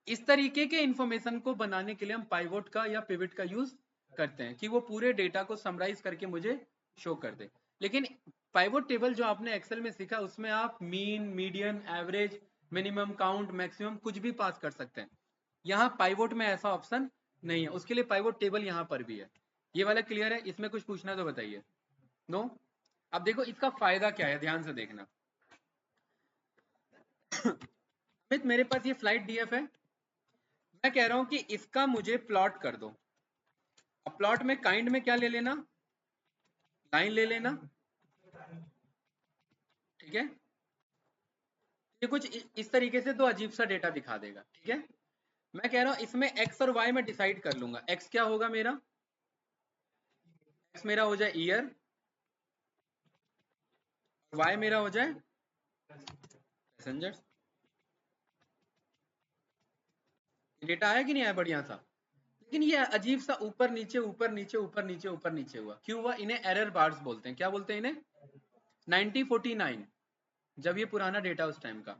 इस तरीके के इंफॉर्मेशन को बनाने के लिए हम पाइवोट का या पिवट का यूज करते हैं कि वो पूरे डेटा को समराइज करके मुझे शो कर दे। लेकिन पाइवोट टेबल जो आपने एक्सेल में सीखा उसमें आप mean, median, average, minimum, count, maximum कुछ भी पास कर सकते हैं। यहाँ पाइवोट में ऐसा ऑप्शन नहीं है, उसके लिए पाइवोट टेबल यहाँ पर भी है। ये वाला क्लियर है? इसमें कुछ पूछना तो बताइए। नो? अब देखो इसका फायदा क्या है, ध्यान से देखना। अमित मेरे पास ये फ्लाइट डीएफ है, मैं कह रहा हूं कि इसका मुझे प्लॉट कर दो। अब प्लॉट में काइंड में क्या ले लेना, लाइन ले लेना, ठीक है। ये कुछ इस तरीके से तो अजीब सा डेटा दिखा देगा, ठीक है। मैं कह रहा हूं इसमें एक्स और वाई में डिसाइड कर लूंगा। एक्स क्या होगा मेरा, एक्स मेरा हो जाए ईयर, वाई मेरा हो जाए पैसेंजर्स। डेटा आया कि नहीं आया बढ़िया सा? लेकिन ये अजीब सा ऊपर नीचे ऊपर नीचे ऊपर नीचे ऊपर नीचे हुआ, क्यों हुआ? इन्हें एरर बार्स बोलते हैं। क्या बोलते हैं इन्हें? 1949 जब ये पुराना डेटा उस टाइम का।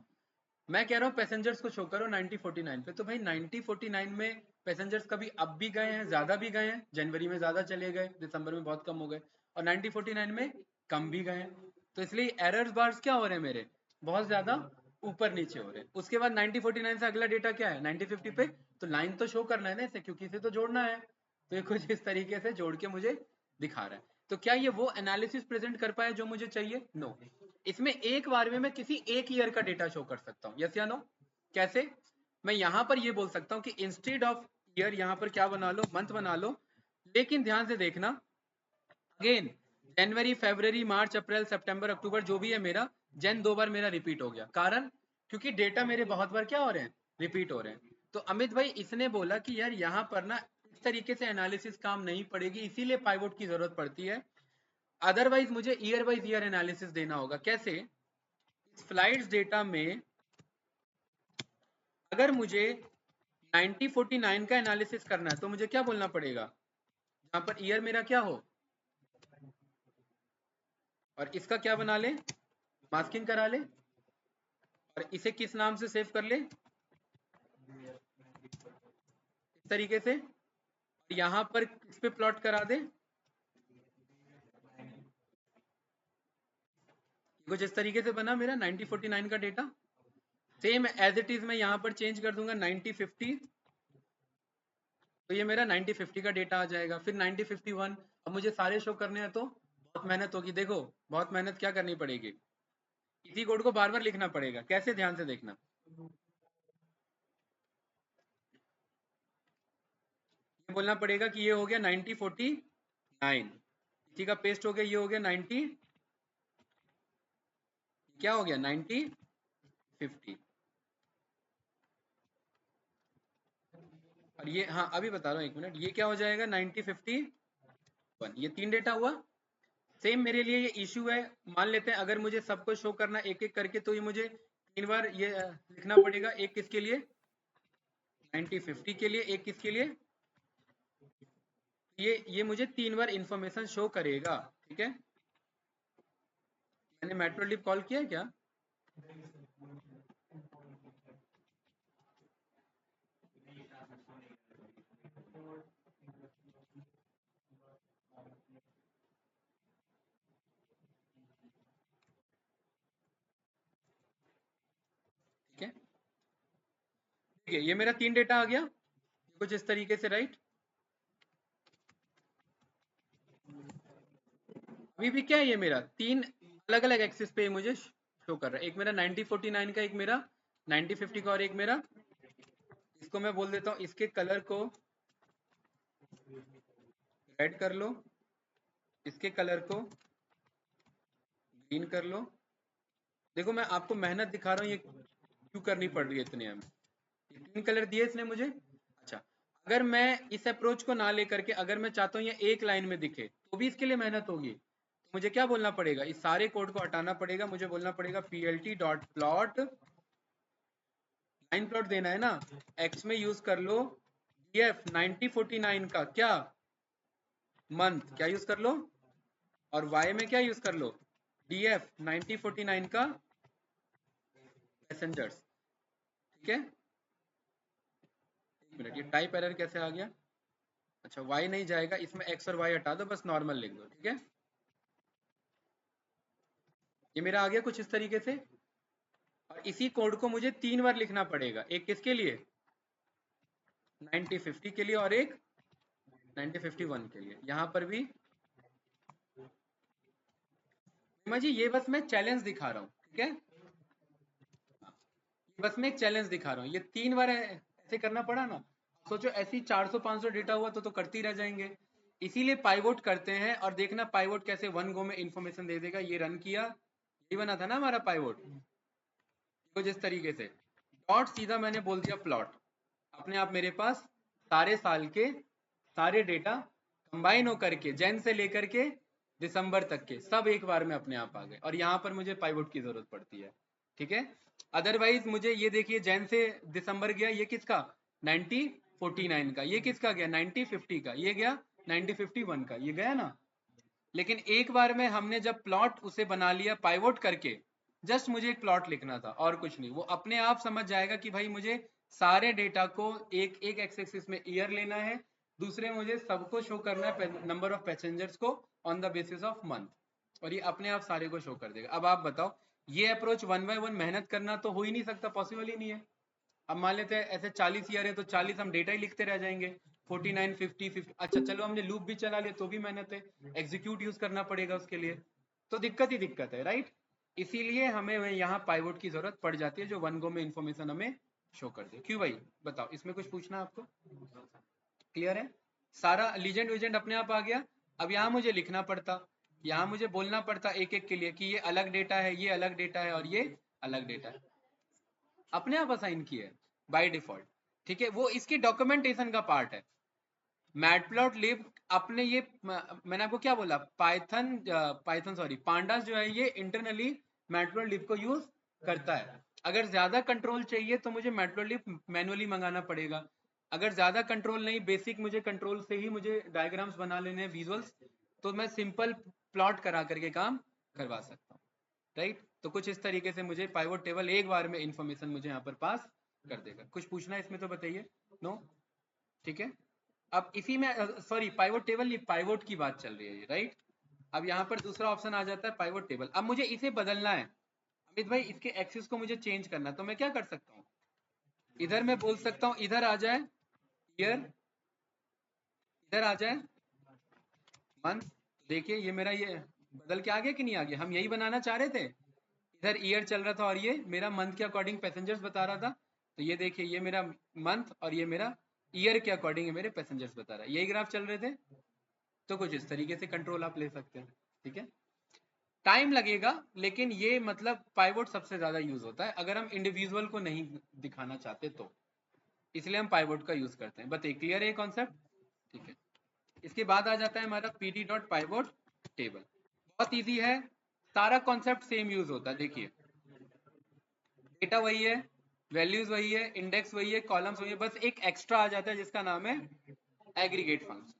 मैं कह रहा हूँ पैसेंजर्स को शो करो 1949 पे, तो भाई 1949 में पैसेंजर्स कभी अब भी गए हैं, ज्यादा भी गए हैं, जनवरी में ज्यादा चले गए, दिसंबर में बहुत कम हो गए, और 1949 में कम भी गए हैं। तो इसलिए एरर्स बार्स क्या हो रहे हैं मेरे, बहुत ज्यादा ऊपर नीचे हो रहे हैं। उसके बाद 1949 से अगला डेटा क्या है 1950 पे, तो लाइन तो शो करना है ना इसे, क्योंकि इसे तो जोड़ना है। तो ये कुछ इस तरीके से जोड़ के मुझे दिखा रहा है। तो क्या ये वो एनालिसिस प्रेजेंट कर पाया जो मुझे चाहिए? नो। इसमें एक बार में मैं किसी एक ईयर का डेटा शो कर सकता हूँ, यस या नो? कैसे? मैं यहां पर ये बोल सकता हूँ कि इंस्टेड ऑफ ईयर यहां पर क्या बना लो, मंथ बना लो। लेकिन ध्यान से देखना, अगेन जनवरी, फरवरी, मार्च, अप्रैल, सितंबर, अक्टूबर जो भी है मेरा, जन दो बार मेरा रिपीट हो गया। कारण क्योंकि डेटा मेरे बहुत बार क्या हो रहे हैं, रिपीट हो रहे हैं। तो अमित भाई इसने बोला कि यार यहाँ पर ना इस तरीके से एनालिसिस काम नहीं पड़ेगी, इसीलिए पाइवोट की जरूरत पड़ती है। अदरवाइज मुझे ईयर वाइज ईयर एनालिसिस देना होगा। कैसे? फ्लाइट्स डेटा में अगर मुझे 1949 का एनालिसिस करना है तो मुझे क्या बोलना पड़ेगा, जहां पर ईयर मेरा क्या हो, और इसका क्या बना ले, मास्किंग करा ले, और इसे किस नाम से सेव कर ले, इस तरीके से, यहां पर इस पे प्लॉट करा दे कुछ इस तरीके से। बना मेरा 1949 का data. Same as it is मैं यहां पर चेंज कर दूंगा 1950, तो ये मेरा 1950 का डेटा आ जाएगा। फिर 1951, अब मुझे सारे शो करने हैं तो बहुत मेहनत होगी। देखो बहुत मेहनत क्या करनी पड़ेगी, इसी कोड को बार बार लिखना पड़ेगा। कैसे? ध्यान से देखना, ये बोलना पड़ेगा कि ये हो गया 1949, इसी का पेस्ट हो गया, ये हो गया 90, क्या हो गया 1950। और ये, हाँ अभी बता रहा हूँ, एक मिनट, ये क्या हो जाएगा 1951। ये तीन डेटा हुआ। सेम मेरे लिए ये इश्यू है। मान लेते हैं अगर मुझे सबको शो करना एक एक करके, तो ये मुझे तीन बार ये लिखना पड़ेगा। एक किसके लिए, 1950 के लिए, एक किसके लिए, ये मुझे तीन बार इंफॉर्मेशन शो करेगा, ठीक है। मैंने मैट्रोलिब कॉल किया है क्या? ठीक है, ठीक है, ये मेरा तीन डेटा आ गया कुछ इस तरीके से, राइट। अभी भी क्या है, ये मेरा तीन अलग अलग एक्सिस पे मुझे शो कर रहा है। एक मेरा 1949 का, एक मेरा 1950 का, और एक मेरा, इसको मैं बोल देता हूँ, इसके कलर को रेड कर लो, इसके कलर को ग्रीन कर लो। देखो मैं आपको मेहनत दिखा रहा हूँ, ये क्यों करनी पड़ रही है इतने हमें। तीन कलर दिए इसने मुझे। अच्छा, अगर मैं इस अप्रोच को ना लेकर के अगर मैं चाहता हूँ ये एक लाइन में दिखे तो भी इसके लिए मेहनत होगी। तो मुझे क्या बोलना पड़ेगा, इस सारे कोड को हटाना पड़ेगा, मुझे बोलना पड़ेगा plt dot plot, line plot देना है ना, x में यूज कर लो df 9049 का क्या मंथ क्या यूज कर लो, और y में क्या यूज कर लो df 9049 का पैसेंजर्स। ठीक है, एक मिनट, ये टाइप एरर कैसे आ गया, अच्छा y नहीं जाएगा इसमें, x और y हटा दो, बस नॉर्मल लिख दो। ठीक है, ये मेरा आ गया कुछ इस तरीके से। और इसी कोड को मुझे 3 बार लिखना पड़ेगा, एक किसके लिए 9050 के लिए और एक 9051 के लिए। यहां पर भी जी ये बस मैं चैलेंज दिखा रहा हूँ। ठीक है, बस मैं एक चैलेंज दिखा रहा हूँ, ये 3 बार ऐसे करना पड़ा ना, सोचो ऐसी 400-500 डेटा हुआ तो करते ही रह जाएंगे। इसीलिए पाइवोट करते हैं, और देखना पाइवोट कैसे वन गो में इंफॉर्मेशन दे देगा। ये रन किया, ये बना था ना हमारा पाइवोट, तो जिस तरीके से डॉट सीधा मैंने बोल दिया प्लॉट, अपने आप मेरे पास सारे साल के सारे डेटा कंबाइन होकर के जैन से लेकर के दिसंबर तक के सब एक बार में अपने आप आ गए, और यहाँ पर मुझे पाइवोट की जरूरत पड़ती है। ठीक है, अदरवाइज मुझे ये देखिए जैन से दिसंबर गया, ये किसका 9049 का, ये किसका गया 9050 का, ये गया 9051 का, ये गया ना। लेकिन एक बार में हमने जब प्लॉट उसे बना लिया पाइवोट करके, जस्ट मुझे एक प्लॉट लिखना था और कुछ नहीं, वो अपने आप समझ जाएगा कि भाई मुझे सारे डेटा को एक एक एक्स एक्सिस में ईयर लेना है, दूसरे मुझे सबको शो करना है नंबर ऑफ पैसेंजर्स को on the basis of month, और ये अपने आप सारे को शो कर देगा। अब आप बताओ, ये अप्रोच 1 बाय 1 मेहनत करना तो हो ही नहीं सकता, पॉसिबल ही नहीं है। अब मान लेते हैं ऐसे 40 ईयर है तो 40 हम डेटा ही लिखते रह जाएंगे, 49 50 अच्छा चलो हमने लूप भी चला लिया तो भी मेहनत है, एग्जीक्यूट यूज करना पड़ेगा उसके लिए, तो दिक्कत ही दिक्कत है, राइट। इसीलिए हमें यहाँ पाइवोट की जरूरत पड़ जाती है जो वन गो में इंफॉर्मेशन हमें शो कर दे। क्यों भाई बताओ, इसमें कुछ पूछना आपको, क्लियर है, सारा लीजेंड विजेंड अपने आप आ गया। अब यहाँ मुझे लिखना पड़ता, यहाँ मुझे बोलना पड़ता एक एक के लिए कि ये अलग डेटा है, ये अलग डेटा है, और ये अलग डेटा है, अपने आप असाइन किया है बाय डिफॉल्ट। ठीक है, वो इसकी डॉक्यूमेंटेशन का पार्ट है। मैटप्लॉटलिब अपने ये मैंने आपको क्या बोला, पाइथन सॉरी पांडास जो है ये इंटरनली मैटप्लॉटलिब को यूज करता है। अगर ज्यादा कंट्रोल चाहिए तो मुझे मैटप्लॉटलिब मैनुअली मंगाना पड़ेगा, अगर ज्यादा कंट्रोल नहीं, बेसिक मुझे कंट्रोल से ही मुझे डायग्राम्स बना लेने हैं, विजुअल्स, तो मैं सिंपल प्लॉट करा करके काम करवा सकता हूँ, राइट। तो कुछ इस तरीके से मुझे पाइवोट टेबल एक बार में इंफॉर्मेशन मुझे यहाँ पर पास कर देगा। कुछ पूछना है इसमें तो बताइए, नो, ठीक है। अब इसी में सॉरी पाइवोट टेबल, ये पाइवोट की बात चल रही है, राइट। अब यहाँ पर दूसरा ऑप्शन आ जाता है पाइवोट टेबल। अब मुझे इसे बदलना है अमित भाई, इसके एक्सिस को मुझे चेंज करना है, तो मैं क्या कर सकता हूँ, इधर मैं बोल सकता हूँ इधर आ जाए ईयर, इधर आ जाए मंथ। देखिए ये मेरा ये बदल के आ गया कि नहीं आ गया, हम यही बनाना चाह रहे थे, इधर ईयर चल रहा था और ये मेरा मंथ के अकॉर्डिंग पैसेंजर्स बता रहा था। तो ये देखिए ये मेरा मंथ और ये मेरा ईयर के अकॉर्डिंग मेरे पैसेंजर्स बता रहा है, यही ग्राफ चल रहे थे। तो कुछ इस तरीके से कंट्रोल आप ले सकते हैं। ठीक है, टाइम लगेगा, लेकिन ये मतलब पाइवोट सबसे ज्यादा यूज होता है अगर हम इंडिविजुअल को नहीं दिखाना चाहते तो, इसलिए हम पाइवोट का यूज करते हैं। बताइए क्लियर है ये कॉन्सेप्ट, ठीक है। इसके बाद आ जाता है हमारा pd डॉट पाइवोट टेबल, बहुत इजी है, सारा कॉन्सेप्ट सेम यूज होता है। देखिए डेटा वही है, वैल्यूज वही है, इंडेक्स वही है, कॉलम्स वही है, बस एक एक्स्ट्रा आ जाता है जिसका नाम है एग्रीगेट फंक्शन,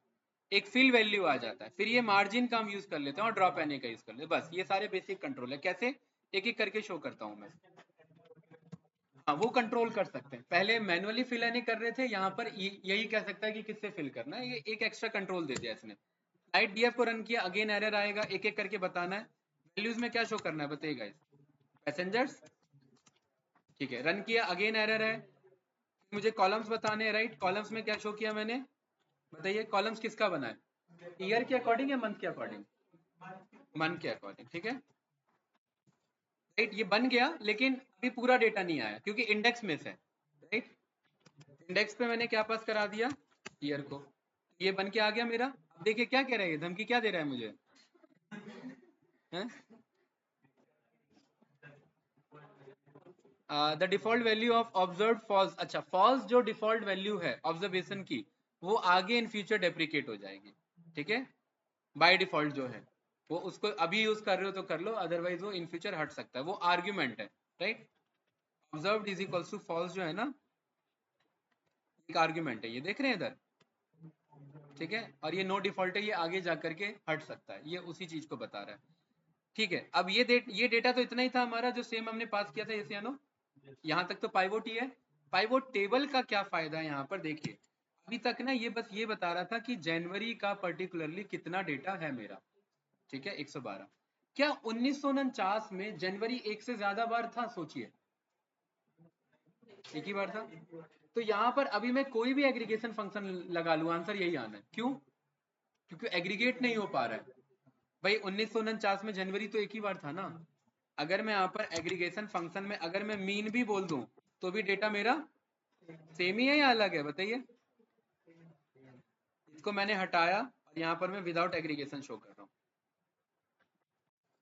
एक फिल वैल्यू आ जाता है, फिर ये मार्जिन का हम यूज कर लेते हैं और ड्रॉप एने का यूज कर लेते हैं। बस ये सारे बेसिक कंट्रोल है, कैसे एक एक करके शो करता हूं मैं। हाँ वो कंट्रोल कर सकते हैं, पहले मैनुअली फिल एने कर रहे थे, यहाँ पर यही कह सकता है कि किससे फिल करना है, ये एक एक्स्ट्रा कंट्रोल दे दिया इसने। लाइट डीएफ को रन किया, अगेन एरर आएगा, एक एक करके बताना है। वैल्यूज में क्या शो करना है बताइएगा, पैसेंजर्स, ठीक है, रन किया, अगेन एरर है, मुझे कॉलम्स बताने हैं, राइट। कॉलम्स में क्या शो किया मैंने, बताइए कॉलम्स किसका बना है, ईयर के अकॉर्डिंग या मंथ के अकॉर्डिंग, मंथ के अकॉर्डिंग, ठीक है, राइट। ये बन गया लेकिन अभी पूरा डेटा नहीं आया क्योंकि इंडेक्स में से, राइट। इंडेक्स पे मैंने क्या पास करा दिया, ईयर को, ये बन के आ गया मेरा। अब देखिए क्या कह रहा है, ये धमकी क्या दे रहा है मुझे, the default value of observe false, अच्छा फॉल्स जो डिफॉल्ट वैल्यू है ऑब्जर्वेशन की वो आगे इन फ्यूचर डेप्रिकेट हो जाएगी, ठीक है, बाय डिफॉल्ट जो है वो, उसको अभी यूज कर रहे हो तो कर लो, अदरवाइज वो इन फ्यूचर हट सकता है, वो आर्ग्यूमेंट है, right. Observed is equals to false जो है ना, एक आर्ग्यूमेंट है, ये देख रहे हैं इधर, ठीक है, और ये नो डिफॉल्ट है, ये आगे जा करके हट सकता है, ये उसी चीज को बता रहा है, ठीक है। अब ये डेटा तो इतना ही था हमारा जो सेम हमने पास किया था, ये नो, यहाँ तक तो पाइवोट ही है। पाइवोट टेबल का क्या फायदा है यहाँ पर, देखिए अभी तक ना ये बस ये बता रहा था कि जनवरी का पर्टिकुलरली कितना डेटा है मेरा, ठीक है, 112। क्या 1949 में जनवरी एक से ज्यादा बार था, सोचिए, एक ही बार था। तो यहाँ पर अभी मैं कोई भी एग्रीगेशन फंक्शन लगा लूं, आंसर यही आना है, क्यों, क्योंकि एग्रीगेट नहीं हो पा रहा है भाई। 1949 में जनवरी तो एक ही बार था ना। अगर मैं यहाँ पर एग्रीगेशन फंक्शन में अगर मैं मीन भी बोल दूं तो भी डेटा मेरा सेम ही है या अलग है, बताइए। इसको मैंने हटाया और यहाँ पर मैं विदाउट एग्रीगेशन शो कर रहा हूँ,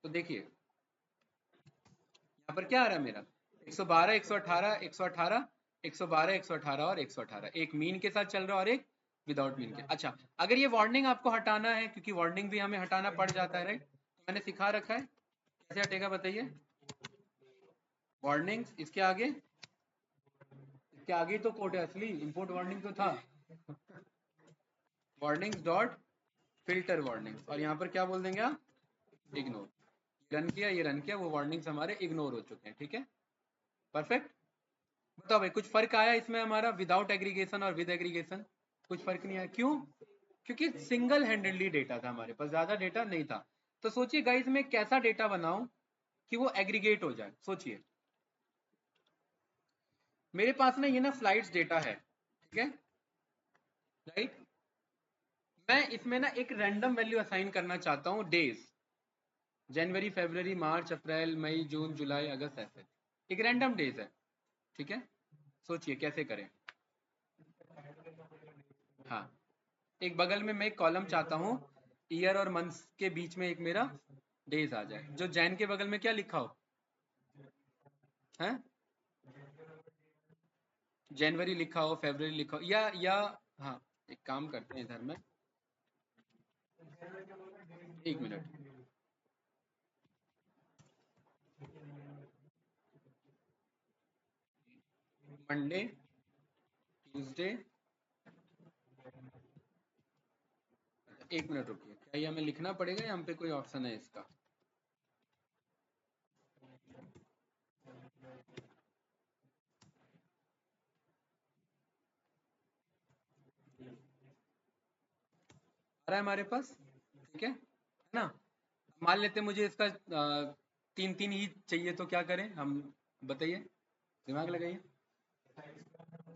तो देखिए यहाँ पर क्या आ रहा है मेरा, 112, 118, 118, 112, 118 और 118, एक मीन के साथ चल रहा है और एक विदाउट मीन के। अच्छा, अगर ये वार्निंग आपको हटाना है, क्योंकि वार्निंग भी हमें हटाना पड़ जाता है, राइट, तो मैंने सिखा रखा है, कैसे हटेगा बताइए। वार्निंग इसके आगे तो कोड है असली, इंपोर्ट वार्निंग तो था, वार्निंग्स डॉट फिल्टर वार्निंग्स, और यहाँ पर क्या बोल देंगे आप, इग्नोर। रन किया, ये रन किया, वो वार्निंग्स हमारे इग्नोर हो चुके हैं, ठीक है, परफेक्ट। बताओ भाई, कुछ फर्क आया इसमें हमारा विदाउट एग्रीगेशन और विद एग्रीगेशन, कुछ फर्क नहीं आया, क्यों, क्योंकि सिंगल हैंडेडली डेटा था हमारे पास, ज्यादा डेटा नहीं था। तो सोचिए गाइस, मैं कैसा डेटा बनाऊं कि वो एग्रीगेट हो जाए, सोचिए। मेरे पास ना ये ना फ्लाइट्स डेटा है, ठीक है, राइट। मैं इसमें ना एक रैंडम वैल्यू असाइन करना चाहता हूँ, डेज, जनवरी, फरवरी, मार्च, अप्रैल, मई, जून, जुलाई, अगस्त, ऐसे एक रैंडम डेज है, ठीक है। सोचिए कैसे करें। हाँ, एक बगल में मैं एक कॉलम चाहता हूँ, ईयर और मंथ्स के बीच में एक मेरा डेज आ जाए, जो जैन के बगल में क्या लिखा हो, है जनवरी लिखा हो, फरवरी लिखा हो, या हाँ, एक काम करते हैं इधर में, एक मिनट, मंडे, ट्यूसडे, एक मिनट रुकिए, क्या ये हमें लिखना पड़ेगा या हम पे कोई ऑप्शन है इसका। आ रहा है हमारे पास, ठीक है ना। मान लेते हैं मुझे इसका तीन तीन ही चाहिए, तो क्या करें हम, बताइए, दिमाग लगाइए।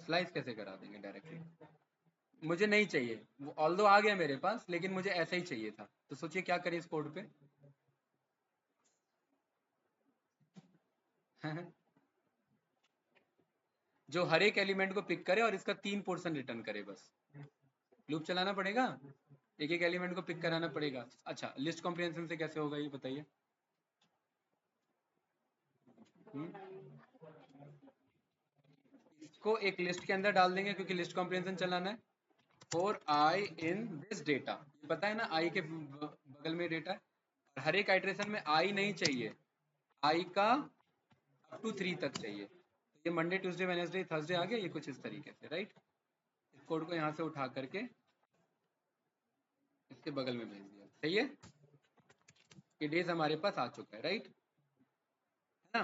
स्लाइस कैसे करा देंगे डायरेक्टली, मुझे नहीं चाहिए वो, ऑल्दो आ गया मेरे पास, लेकिन मुझे ऐसा ही चाहिए था, तो सोचिए क्या करें इस कोड पे। जो हर एक एलिमेंट को पिक करे और इसका 3 पोर्शन रिटर्न करे, बस लूप चलाना पड़ेगा, एक एक एलिमेंट को पिक कराना पड़ेगा। अच्छा, लिस्ट कॉम्प्रिहेंशन से कैसे होगा ये बताइए। इसको एक लिस्ट के अंदर डाल देंगे, क्योंकि लिस्ट कॉम्प्रिहेंशन चलाना है। For I in this data, पता है ना, आई के बगल में डेटा है, और हर एक आइट्रेशन में आई नहीं चाहिए, आई का अप टू 3 तक चाहिए। तो ये मंडे, ट्यूसडे, वेडनेसडे, थर्सडे आ गया, ये कुछ इस तरीके से, राइट। इस कोड को यहाँ से उठा करके इसके बगल में भेज दिया, सही है, ये डेज हमारे पास आ चुका है, राइट, है ना।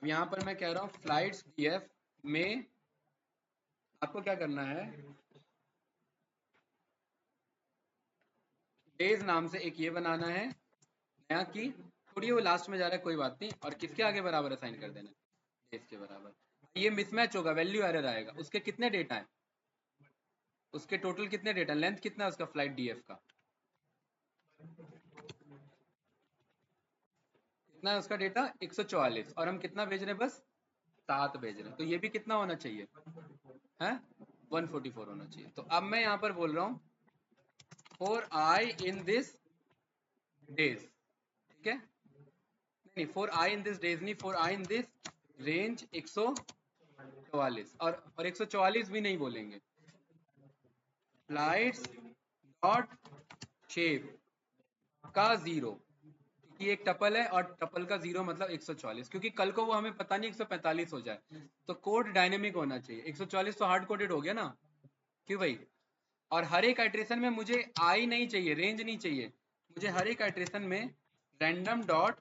अब यहाँ पर मैं कह रहा हूँ फ्लाइट्स डीएफ में आपको क्या करना है, डेज नाम से एक ये बनाना है नया की, थोड़ी वो लास्ट में जा रहा है, कोई बात नहीं, और किसके आगे बराबर असाइन कर देना, डेज के बराबर। ये मिसमैच होगा, वैल्यू एरर आएगा, उसके कितने डेटा है, उसके टोटल कितने डेटा, लेंथ कितना है उसका फ्लाइट डीएफ का, कितना है उसका डेटा, 144, और हम कितना भेज रहे हैं, बस 7 भेज रहे हैं, तो ये भी कितना होना चाहिए, है 144 होना चाहिए। तो अब मैं यहाँ पर बोल रहा हूँ for I in this days, ठीक है, नहीं for I in this days नहीं, for I in this range 144, और 144 भी नहीं बोलेंगे, फ्लाइट्स डॉट शेप का 0, ये एक टपल है और टपल का 0 मतलब 144, क्योंकि कल को वो हमें पता नहीं 145 हो जाए, तो कोड डायनेमिक होना चाहिए। 144 तो हार्ड कोडेड हो गया ना, क्यों भाई? और हर एक आइट्रेशन में मुझे आई नहीं चाहिए, रेंज नहीं चाहिए, मुझे हर एक आइट्रेशन में रैंडम डॉट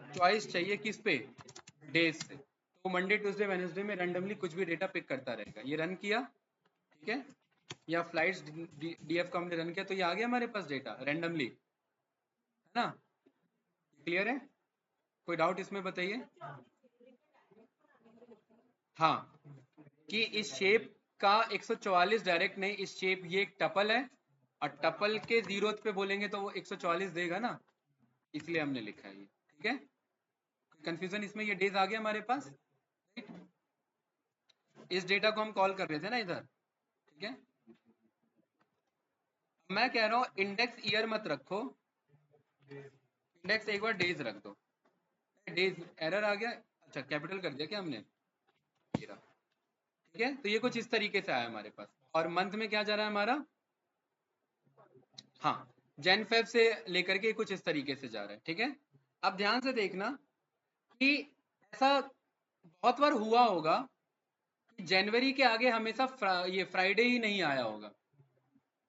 चॉइस चाहिए, किस पे? डेज से। तो मंडे ट्यूसडे वेडनेसडे में रैंडमली कुछ भी डेटा पिक करता रहेगा। ये रन किया, ठीक है, या फ्लाइट्स डीएफ का हमने रन किया, तो ये आ गया हमारे पास डेटा रैंडमली, है ना? क्लियर है? कोई डाउट इसमें बताइए? हाँ, कि इस शेप का 144 डायरेक्ट नहीं, इस शेप ये एक टपल है और टपल के 0th पे बोलेंगे तो वो 144 देगा ना, इसलिए हमने लिखा है ये, ठीक है? कंफ्यूजन इसमें? ये डेज आ गया हमारे पास, राइट? इस डेटा को हम कॉल कर रहे थे ना इधर, ठीक है? मैं कह रहा हूँ इंडेक्स ईयर मत रखो, इंडेक्स एक बार डेज रख दो। डेज एरर आ गया, अच्छा कैपिटल कर दिया क्या हमने? ये रहा, ठीक है? तो ये कुछ इस तरीके से आया हमारे पास। और मंथ में क्या जा रहा है हमारा? हाँ, जैन फेब से लेकर के कुछ इस तरीके से जा रहा है, ठीक है? अब ध्यान से देखना कि ऐसा बहुत बार हुआ होगा कि जनवरी के आगे हमेशा ये फ्राइडे ही नहीं आया होगा।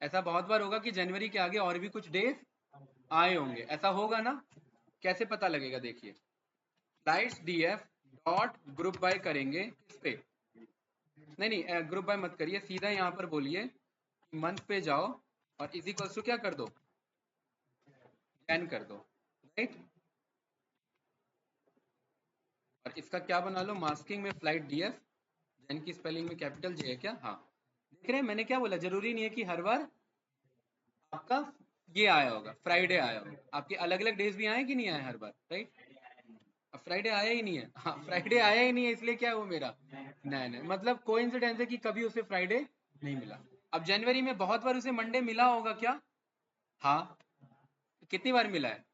ऐसा बहुत बार होगा कि जनवरी के आगे और भी कुछ डेज आए होंगे, ऐसा होगा ना? कैसे पता लगेगा? देखिए, flights DF dot group by करेंगे किस पे? नहीं ग्रुप बाय मत करिए, सीधा यहाँ पर बोलिए मंथ पे जाओ और इज इक्वल्स टू क्या कर दो? जैन कर दो, राइट? और इसका क्या बना लो? मास्किंग में फ्लाइट डीएफ, जैन की स्पेलिंग में कैपिटल जे है क्या? हाँ, देख रहे हैं मैंने क्या बोला? जरूरी नहीं है कि हर बार आपका ये आया होगा, फ्राइडे आया होगा, आपके अलग अलग डेज भी आए कि नहीं आए हर बार, राइट? अब फ्राइडे आया ही नहीं है, हाँ फ्राइडे आया ही नहीं है, इसलिए क्या है वो मेरा नहीं नहीं, मतलब कोइंसिडेंस है कि कभी उसे फ्राइडे नहीं मिला। अब जनवरी में बहुत बार उसे मंडे मिला होगा क्या? हाँ, कितनी बार मिला है?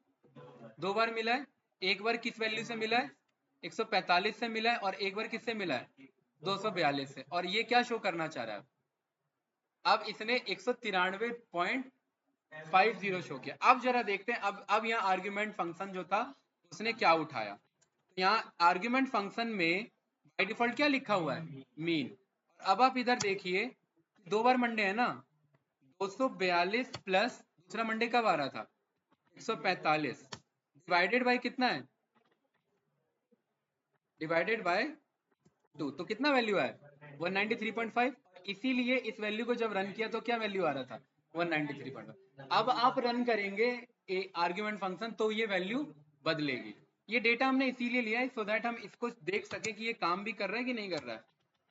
2 बार मिला है। एक बार किस वैल्यू से मिला है? 145 से मिला है, और एक बार किससे मिला है? 242 से। और ये क्या शो करना चाह रहा है? अब इसने 193.50 शो किया। अब जरा देखते हैं, अब यहाँ आर्ग्यूमेंट फंक्शन जो था उसने क्या उठाया। तो यहाँ आर्ग्यूमेंट फंक्शन में बाय डिफॉल्ट क्या लिखा हुआ है? मीन। अब आप इधर देखिए, 2 बार मंडे है ना, 242 प्लस दूसरा मंडे कब आ रहा था? 145 डिवाइडेड बाय कितना है? डिवाइडेड बाय 2, तो कितना वैल्यू है? 193.5। इसीलिए इस वैल्यू को जब रन किया तो क्या वैल्यू आ रहा था? 193.5। अब आप रन करेंगे आर्ग्यूमेंट फंक्शन तो ये वैल्यू बदलेगी। ये डेटा हमने इसीलिए लिया है सो दैट हम इसको देख सके कि ये काम भी कर रहा है कि नहीं कर रहा है।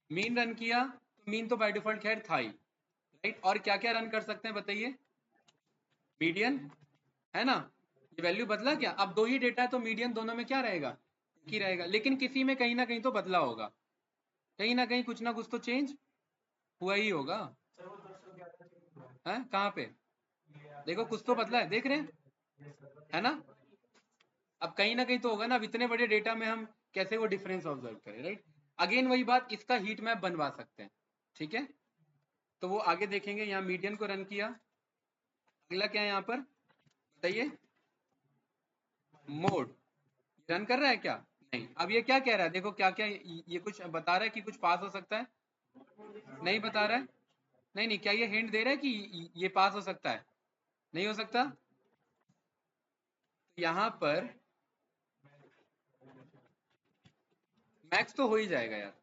मीन रन किया तो मीन तो बाय डिफॉल्ट खैर था ही, राइट? और क्या क्या रन कर सकते हैं बताइए? मीडियन, है ना? ये वैल्यू बदला क्या? अब 2 ही डेटा है तो मीडियन दोनों में क्या रहेगा? एक ही रहेगा, लेकिन किसी में कहीं ना कहीं तो बदला होगा, कहीं ना कहीं कुछ ना कुछ तो चेंज हुआ ही होगा। है कहाँ पे? देखो कुछ तो बदला है, देख रहे हैं, है ना? अब कहीं ना कहीं तो होगा ना, अब इतने बड़े डेटा में हम कैसे वो डिफरेंस ऑब्जर्व करें, राइट? अगेन वही बात, इसका हीट मैप बनवा सकते हैं, ठीक है? तो वो आगे देखेंगे। यहाँ मीडियन को रन किया, अगला क्या है यहाँ पर बताइए? मोड रन कर रहा है क्या? नहीं। अब ये क्या कह रहा है? देखो क्या क्या ये कुछ बता रहा है कि कुछ पास हो सकता है? नहीं बता रहा है। नहीं नहीं, क्या ये हिंट दे रहा है कि ये पास हो सकता है? नहीं हो सकता। तो यहाँ पर मैक्स तो हो ही जाएगा यार,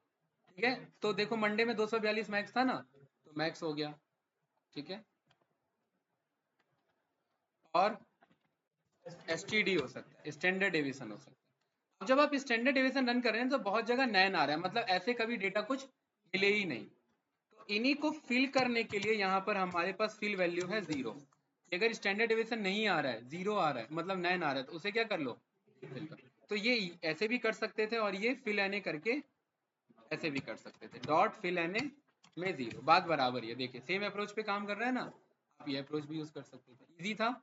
ठीक है? तो देखो मंडे में 242 मैक्स था ना, तो मैक्स हो गया, ठीक है? और एसटीडी हो सकता है, स्टैंडर्ड डेविएशन हो सकता है। अब जब आप स्टैंडर्ड डेविएशन रन कर रहे हैं तो बहुत जगह नैन आ रहा है, मतलब ऐसे कभी डेटा कुछ मिले ही नहीं। तो इन्हीं को फिल करने के लिए यहाँ पर हमारे पास फिल वैल्यू है 0। अगर स्टैंडर्ड डेविएशन नहीं आ रहा है, 0 आ रहा है, मतलब नैन आ रहा है, तो उसे क्या कर लो? फिल कर। तो ये ऐसे भी कर सकते थे और ये फिल एन करके ऐसे भी कर सकते थे, डॉट फिल एन में 0, बात बराबर है। देखिए सेम अप्रोच पे काम कर रहा है ना, आप ये अप्रोच भी यूज कर सकते थे, इजी था,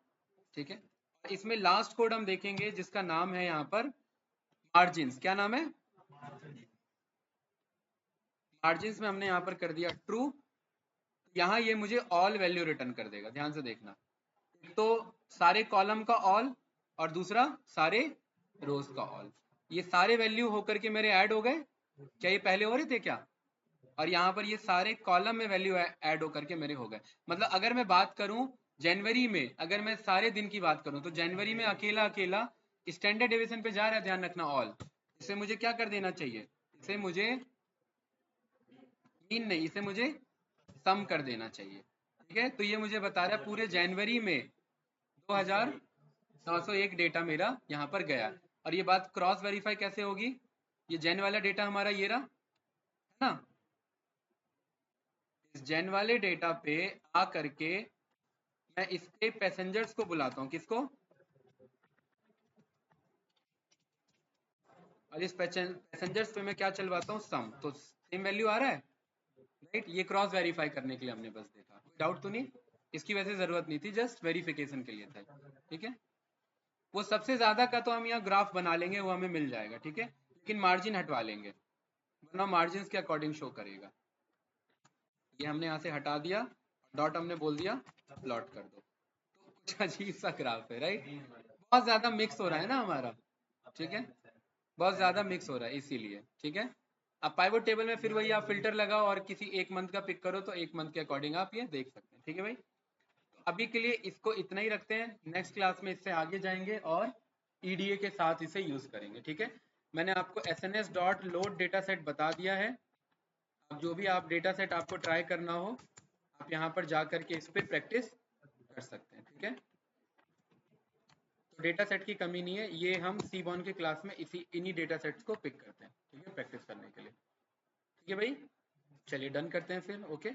ठीक है? इसमें लास्ट कोड हम देखेंगे जिसका नाम है यहाँ पर मार्जिन। क्या नाम है? मार्जिन में हमने यहाँ पर कर दिया ट्रू। यहाँ ये मुझे ऑल वैल्यू रिटर्न कर देगा, ध्यान से देखना। तो सारे कॉलम का ऑल और दूसरा सारे रोज का ऑल, ये सारे वैल्यू होकर के मेरे ऐड हो गए। क्या ये पहले हो रहे थे क्या? और यहाँ पर ये सारे कॉलम में वैल्यू ऐड होकर के मेरे हो गए। मतलब अगर मैं बात करूं जनवरी में, अगर मैं सारे दिन की बात करूं तो जनवरी में अकेला अकेला स्टैंडर्ड डेविएशन पे जा रहा है, ध्यान रखना ऑल। इसे मुझे क्या कर देना चाहिए, इसे मुझे मीन नहीं, इसे मुझे सम कर देना चाहिए। ठीक है, तो ये मुझे बता रहा है पूरे जनवरी में 2901 डेटा मेरा यहाँ पर गया। और ये बात क्रॉस वेरीफाई कैसे होगी, ये जैन वाला डेटा हमारा ये रहा है ना, इस जैन वाले डेटा पे आ करके मैं इसके पैसेंजर्स को बुलाता हूँ, किसको, और इस पैसेंजर्स पे मैं क्या चलवाता हूँ, सम। तो सेम वैल्यू आ रहा है, राइट। ये क्रॉस वेरीफाई करने के लिए हमने बस देखा, कोई डाउट तो नहीं, इसकी वैसे जरूरत नहीं थी, जस्ट वेरिफिकेशन के लिए था। ठीक है, वो सबसे ज्यादा का तो हम यहाँ ग्राफ बना लेंगे, वो हमें मिल जाएगा। ठीक है, लेकिन मार्जिन हटवा लेंगे, वरना मार्जिन के अकॉर्डिंग शो करेगा। ये हमने यहाँ से हटा दिया, डॉट हमने बोल दिया प्लॉट कर दो। तो कुछ अजीब सा ग्राफ है, राइट, बहुत ज्यादा मिक्स हो रहा है ना हमारा। ठीक है, बहुत ज्यादा मिक्स हो रहा है इसीलिए। ठीक है, अब पाइवट टेबल में फिर वही आप फिल्टर लगाओ और किसी एक मंथ का पिक करो, तो एक मंथ के अकॉर्डिंग आप ये देख सकते हैं। ठीक है भाई, अभी के लिए इसको इतना ही रखते हैं, नेक्स्ट क्लास में इससे आगे जाएंगे और ईडीए के साथ इसे यूज करेंगे। ठीक है, मैंने आपको sns.load डेटा सेट बता दिया है। अब जो भी आप डेटा सेट आपको ट्राई करना हो, आप यहाँ पर जा करके इस पर प्रैक्टिस कर सकते हैं। ठीक है, तो डेटा सेट की कमी नहीं है, ये हम सीबॉन के क्लास में इन्हीं डेटा सेट्स को पिक करते हैं। ठीक है, प्रैक्टिस करने के लिए। ठीक है भाई, चलिए डन करते हैं फिर। ओके।